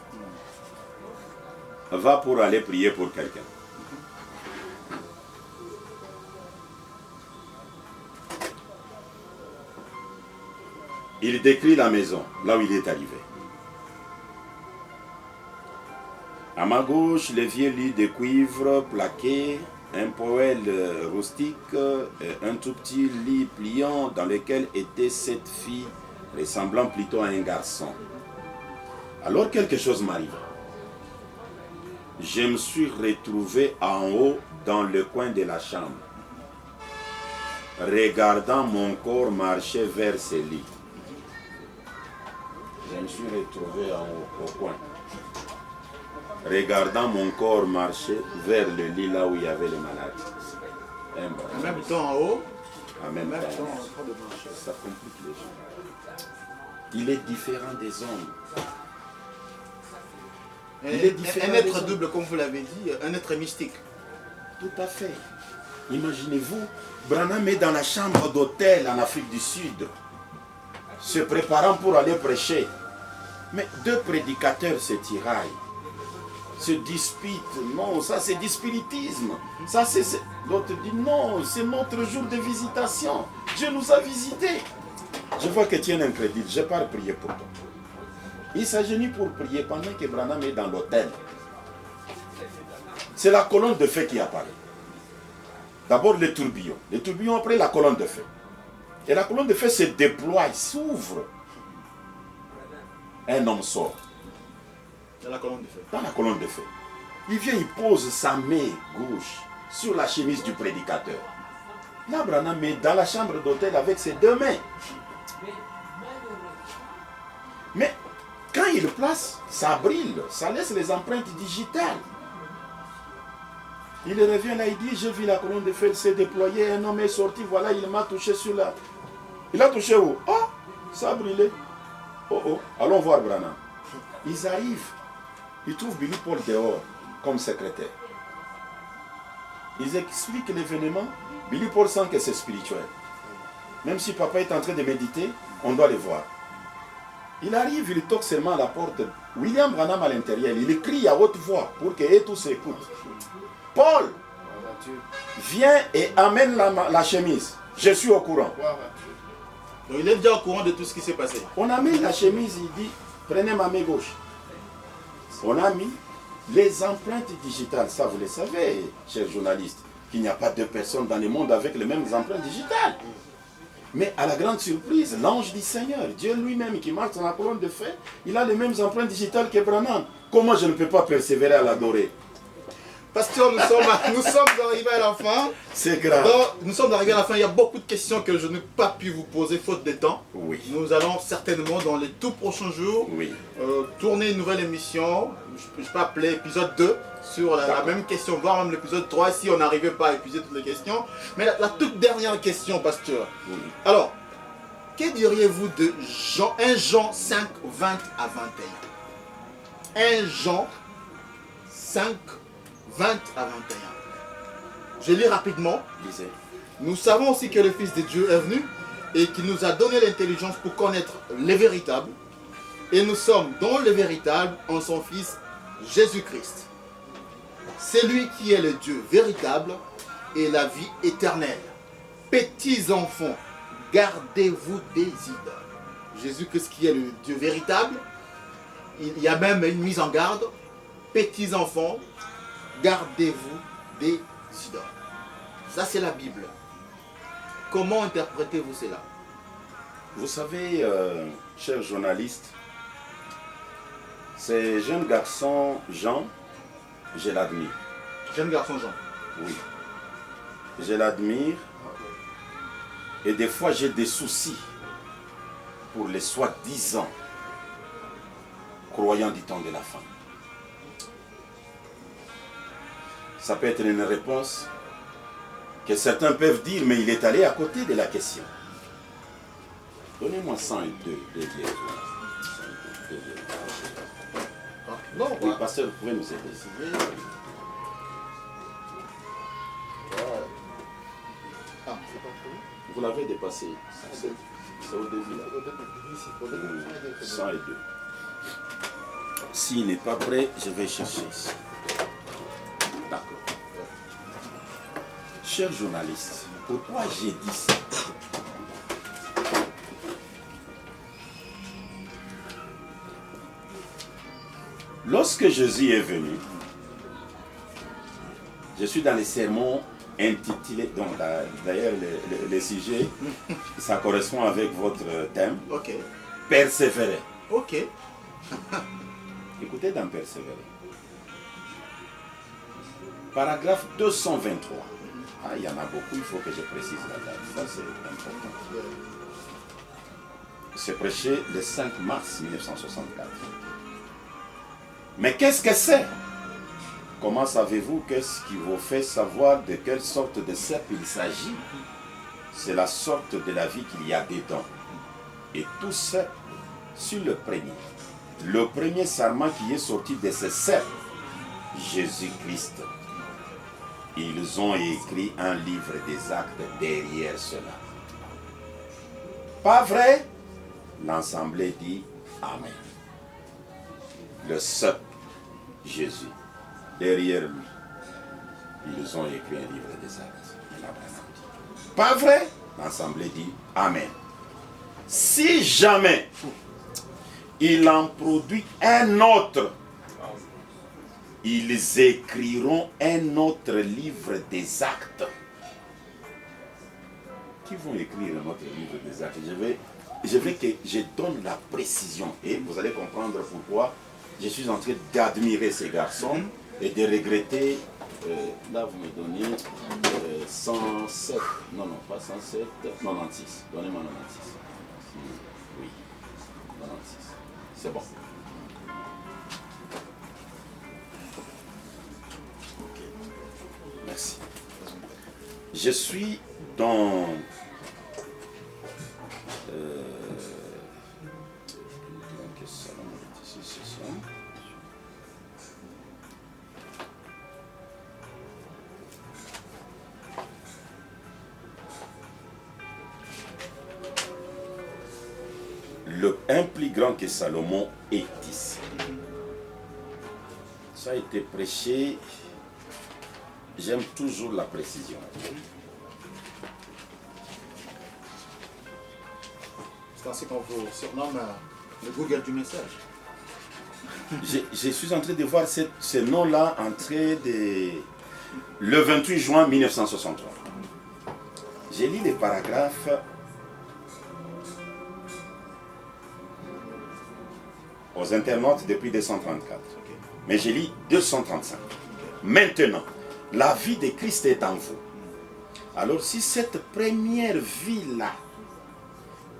va pour aller prier pour quelqu'un. Il décrit la maison, là où il est arrivé. À ma gauche, le vieux lit de cuivre plaqué, un poêle rustique, un tout petit lit pliant dans lequel était cette fille ressemblant plutôt à un garçon. Alors quelque chose m'arrive. Je me suis retrouvé en haut dans le coin de la chambre, regardant mon corps marcher vers ce lit. Je me suis retrouvé en haut, au coin, regardant mon corps marcher vers le lit là où il y avait les malades. En même temps en haut, en même temps, en train de marcher. Ça complique les choses. Il est différent des hommes. Un être double, comme vous l'avez dit, un être mystique. Tout à fait. Imaginez-vous, Branham est dans la chambre d'hôtel en Afrique du Sud, se préparant pour aller prêcher. Mais deux prédicateurs se tiraillent, se disputent. Non, ça c'est du spiritisme. Ça c'est... L'autre dit non, c'est notre jour de visitation. Dieu nous a visités. Je vois que tu es incrédule, je pars prier pour toi. Il s'agenouille pour prier pendant que Branham est dans l'autel. C'est la colonne de feu qui apparaît. D'abord les tourbillons après la colonne de feu. Et la colonne de feu se déploie, s'ouvre. Un homme sort. Dans la colonne de feu. Dans la colonne de feu. Il vient, il pose sa main gauche sur la chemise du prédicateur. Là, Branham est dans la chambre d'hôtel avec ses deux mains. Mais quand il place, ça brille, ça laisse les empreintes digitales. Il revient là, il dit, j'ai vu la colonne de feu s'est déployée, un homme est sorti, voilà, il m'a touché sur la... Il a touché où? Oh, ça a brûlé. Oh, oh, allons voir Branham. Ils arrivent, ils trouvent Billy Paul dehors, comme secrétaire. Ils expliquent l'événement. Billy Paul sent que c'est spirituel. Même si papa est en train de méditer, on doit le voir. Il arrive, il toque seulement à la porte. William Branham à l'intérieur, il crie à haute voix pour que tous s'écoutent. Paul, viens et amène la chemise. Je suis au courant. Donc il est déjà au courant de tout ce qui s'est passé. On a mis la chemise, il dit, prenez ma main gauche. On a mis les empreintes digitales. Ça, vous le savez, chers journalistes, qu'il n'y a pas deux personnes dans le monde avec les mêmes empreintes digitales. Mais à la grande surprise, l'ange du Seigneur, Dieu lui-même qui marche dans la colonne de feu, il a les mêmes empreintes digitales que Branham. Comment je ne peux pas persévérer à l'adorer? Pasteur, nous sommes arrivés à la fin. C'est grave. Donc, nous sommes arrivés à la fin. Il y a beaucoup de questions que je n'ai pas pu vous poser faute de temps. Oui. Nous allons certainement dans les tout prochains jours tourner une nouvelle émission. Je peux appeler épisode 2 sur la même question, voire même l'épisode 3 si on n'arrivait pas à épuiser toutes les questions. Mais la toute dernière question, pasteur. Oui. Alors, que diriez-vous de 1 Jean 5, 20 à 21? 1 Jean 5, 20 à 21. Je lis rapidement. Lisez. Nous savons aussi que le Fils de Dieu est venu et qu'il nous a donné l'intelligence pour connaître les véritables. Et nous sommes dans le véritable en son Fils Jésus-Christ. C'est lui qui est le Dieu véritable et la vie éternelle. Petits enfants, gardez-vous des idoles. Jésus-Christ qui est le Dieu véritable. Il y a même une mise en garde. Petits enfants, gardez-vous des idoles. Ça, c'est la Bible. Comment interprétez-vous cela? Vous savez, chers journalistes, ce jeune garçon Jean, je l'admire. Jeune garçon Jean. Oui. Je l'admire. Et des fois, j'ai des soucis pour les soi-disant croyants du temps de la fin. Ça peut être une réponse que certains peuvent dire, mais il est allé à côté de la question. Donnez-moi 102 de Dieu. Non, Oui, pasteur, vous pouvez nous aider. Vous l'avez dépassé. C'est au début là. 102. S'il n'est pas prêt, je vais chercher ici. D'accord. Chers journalistes, pourquoi j'ai dit ça? Lorsque Jésus est venu, je suis dans les sermons intitulés, donc d'ailleurs le sujet, ça correspond avec votre thème. Ok. Persévérer. Ok. Écoutez dans Persévérer. Paragraphe 223. Ah, il y en a beaucoup, il faut que je précise la date. Ça, c'est important. C'est prêché le 5 mars 1964. Mais qu'est-ce que c'est? Comment savez-vous qu'est-ce qui vous fait savoir de quelle sorte de cep il s'agit? C'est la sorte de la vie qu'il y a dedans. Et tout cep sur le premier. Le premier sarment qui est sorti de ce cep, Jésus-Christ. Ils ont écrit un livre des actes derrière cela. Pas vrai? L'Assemblée dit Amen. Le seul Jésus, derrière lui, ils ont écrit un livre des actes. Pas vrai? L'Assemblée dit Amen. Si jamais il en produit un autre, ils écriront un autre livre des actes. Qui vont écrire un autre livre des actes? Je veux que je donne la précision. Et vous allez comprendre pourquoi je suis en train d'admirer ces garçons et de regretter. Là, vous me donnez 107. Non, pas 107. 96. Donnez-moi 96. Oui, 96. C'est bon. Ok. Merci. Je suis dans... un plus grand que Salomon est ici. Ça a été prêché. J'aime toujours la précision. C'est ainsi qu'on vous surnomme le Google du message. Je suis en train de voir ce nom-là entrer le 28 juin 1963. J'ai lu les paragraphes aux internautes depuis 234. Mais j'ai lu 235. Maintenant, la vie de Christ est en vous. Alors si cette première vie-là,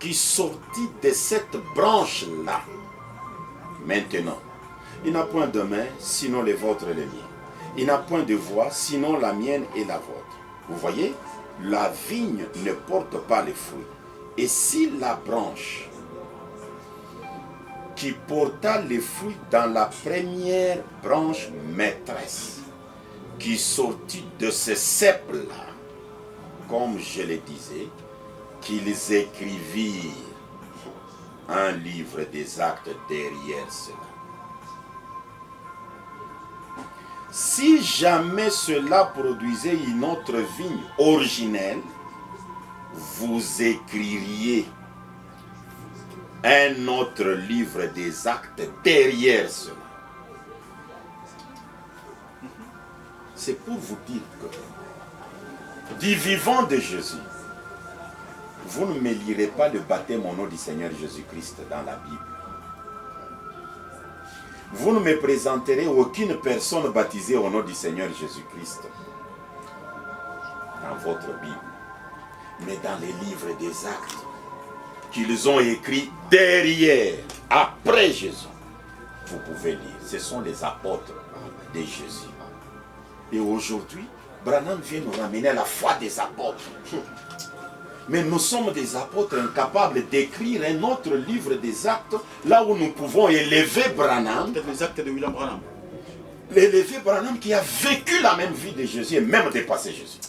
qui sortit de cette branche-là, maintenant, il n'a point de main, sinon les vôtres et les miens. Il n'a point de voix, sinon la mienne et la vôtre. Vous voyez, la vigne ne porte pas les fruits. Et si la branche qui porta les fruits dans la première branche maîtresse, qui sortit de ce cep-là, comme je le disais, qu'ils écrivirent un livre des actes derrière cela. Si jamais cela produisait une autre vigne originelle, vous écririez un autre livre des actes derrière cela. C'est pour vous dire que du vivant de Jésus, vous ne me lirez pas le baptême au nom du Seigneur Jésus-Christ dans la Bible. Vous ne me présenterez aucune personne baptisée au nom du Seigneur Jésus-Christ dans votre Bible. Mais dans les livres des actes qu'ils ont écrits derrière, après Jésus, vous pouvez lire. Ce sont les apôtres de Jésus. Et aujourd'hui, Branham vient nous ramener à la foi des apôtres. Mais nous sommes des apôtres incapables d'écrire un autre livre des actes, là où nous pouvons élever Branham. Peut-être les actes de William Branham. Élever Branham qui a vécu la même vie de Jésus et même dépassé Jésus.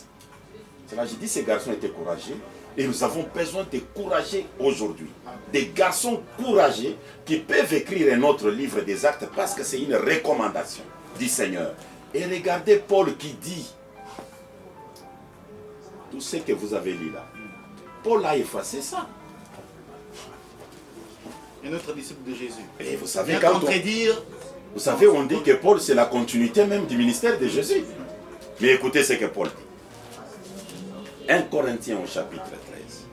C'est là que j'ai dit, ces garçons étaient courageux et nous avons besoin de courageux aujourd'hui. Des garçons courageux qui peuvent écrire un autre livre des actes parce que c'est une recommandation du Seigneur. Et regardez Paul qui dit tout ce que vous avez lu là. Paul a effacé ça. Un autre disciple de Jésus. Et vous savez, vous savez, on dit que Paul, c'est la continuité même du ministère de Jésus. Mais écoutez ce que Paul dit. 1 Corinthiens au chapitre 13.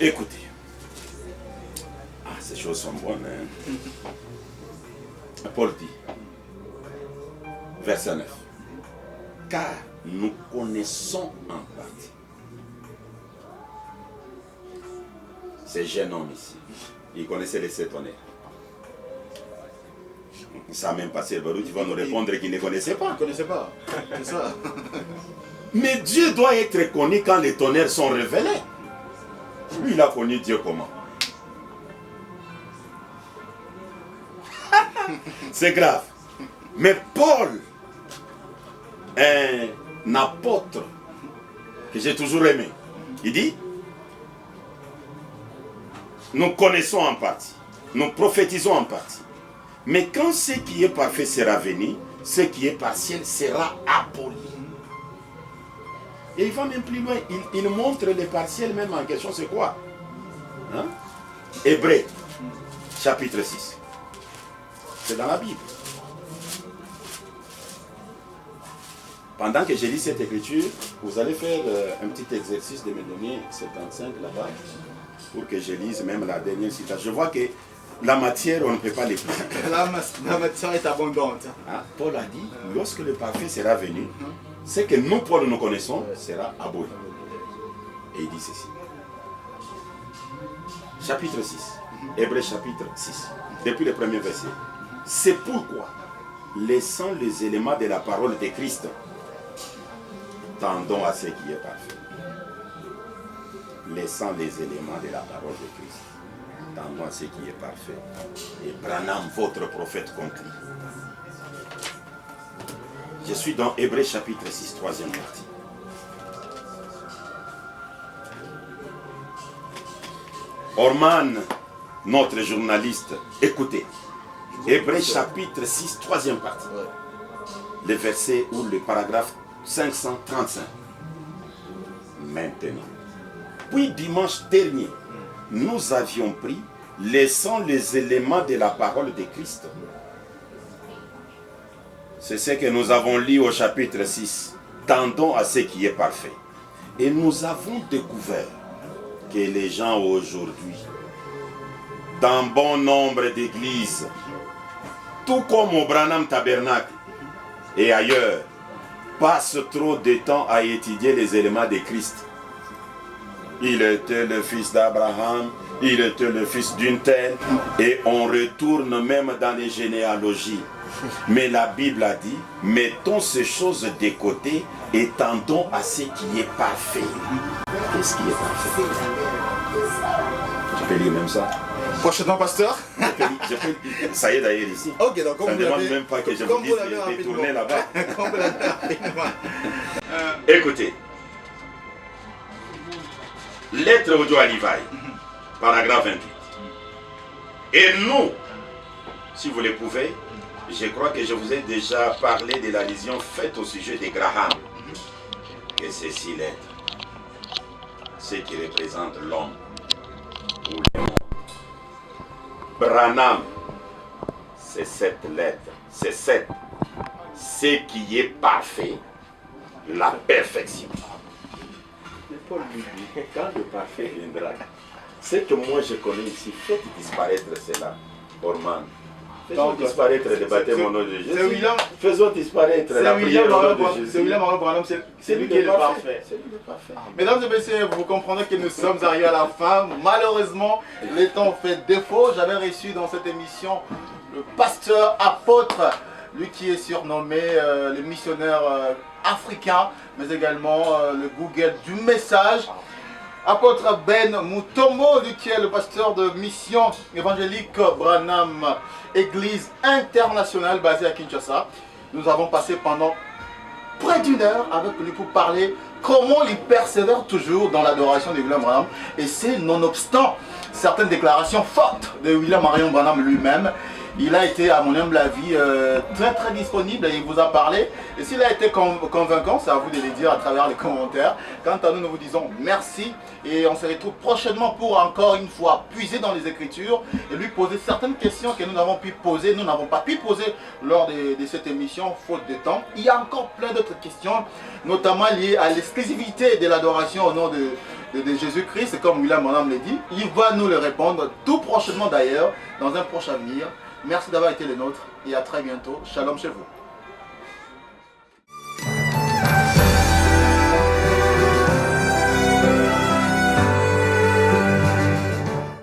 Écoutez. Ah, ces choses sont bonnes. Hein? Paul dit, verset 9. Car nous connaissons en partie. Ce jeune homme ici, il connaissait les 7 tonnerres. Ça a même passé le barreau, tu vas nous répondre qu'il ne connaissait pas. Il ne connaissait pas, c'est ça. Mais Dieu doit être connu quand les tonnerres sont révélés. Lui, il a connu Dieu comment? C'est grave. Mais Paul, un apôtre que j'ai toujours aimé, il dit, nous connaissons en partie, nous prophétisons en partie. Mais quand ce qui est parfait sera venu, ce qui est partiel sera aboli. Et il va même plus loin. Il montre les partiels même en question. C'est quoi? Hein? Hébreux, chapitre 6. C'est dans la Bible. Pendant que je lis cette écriture, vous allez faire un petit exercice de me donner 75 là-bas pour que je lise même la dernière citation. Je vois que la matière, on ne peut pas l'épuiser. La matière est abondante. Hein? Paul a dit, lorsque le parfait sera venu, ce que nous, Paul, nous connaissons, sera aboli. Et il dit ceci. Chapitre 6. Hébreux chapitre 6. Depuis le premier verset. C'est pourquoi, laissant les éléments de la parole de Christ, tendons à ce qui est parfait. Laissant les éléments de la parole de Christ, tendons à ce qui est parfait. Et Branham, votre prophète, conclut. Je suis dans Hébreux chapitre 6, troisième partie. Orman, notre journaliste, écoutez. Hébreux chapitre 6, troisième partie. Le verset ou le paragraphe 535. Maintenant. Puis dimanche dernier, nous avions pris, laissant les éléments de la parole de Christ. C'est ce que nous avons lu au chapitre 6. Tendons à ce qui est parfait. Et nous avons découvert que les gens aujourd'hui, dans bon nombre d'églises, tout comme au Branham Tabernacle et ailleurs, passent trop de temps à étudier les éléments de Christ. Il était le fils d'Abraham, il était le fils d'une telle, et on retourne même dans les généalogies. Mais la Bible a dit, mettons ces choses de côté et tendons à ce qui est parfait. Qu'est-ce qui est parfait? Tu peux lire même ça? Prochainement, pasteur. Ça y est d'ailleurs ici. Ok, donc ça ne demande même pas que je vous dise de tourner là-bas. Écoutez. Lettre audio à Levi, paragraphe 28. Et nous, si vous le pouvez, je crois que je vous ai déjà parlé de l'allusion faite au sujet de Graham. Que c'est 6 lettres. Ce qui représente l'homme ou le monde. Branham, c'est 7 lettres. C'est 7. Ce qui est parfait, la perfection. Paul lui dit, quand le parfait viendra, ce que moi je connais ici, faites disparaître cela, Orman. Faisons disparaître le baptême au nom de Jésus. Faisons disparaître la prière au nom de Jésus. C'est William Branham, c'est lui qui est le parfait. Mesdames et messieurs, vous comprenez que nous sommes arrivés à la fin. Malheureusement, les temps ont fait défaut. J'avais reçu dans cette émission le pasteur apôtre, lui qui est surnommé le missionnaire africain, mais également le Google du message. Apôtre Ben Mutombo, lui qui est le pasteur de mission évangélique Branham, église internationale basée à Kinshasa. Nous avons passé pendant près d'1 heure avec lui pour parler comment il persévère toujours dans l'adoration de William Branham. Et c'est nonobstant certaines déclarations fortes de William Marion Branham lui-même. Il a été, à mon humble avis, très disponible et il vous a parlé. Et s'il a été convaincant, c'est à vous de le dire à travers les commentaires. Quant à nous, nous vous disons merci et on se retrouve prochainement pour encore une fois puiser dans les Écritures et lui poser certaines questions que nous n'avons pu poser, nous n'avons pas pu poser lors de cette émission, faute de temps. Il y a encore plein d'autres questions, notamment liées à l'exclusivité de l'adoration au nom de Jésus-Christ, comme William Branham l'a dit. Il va nous le répondre tout prochainement d'ailleurs, dans un prochain avenir. Merci d'avoir été les nôtres et à très bientôt. Shalom chez vous.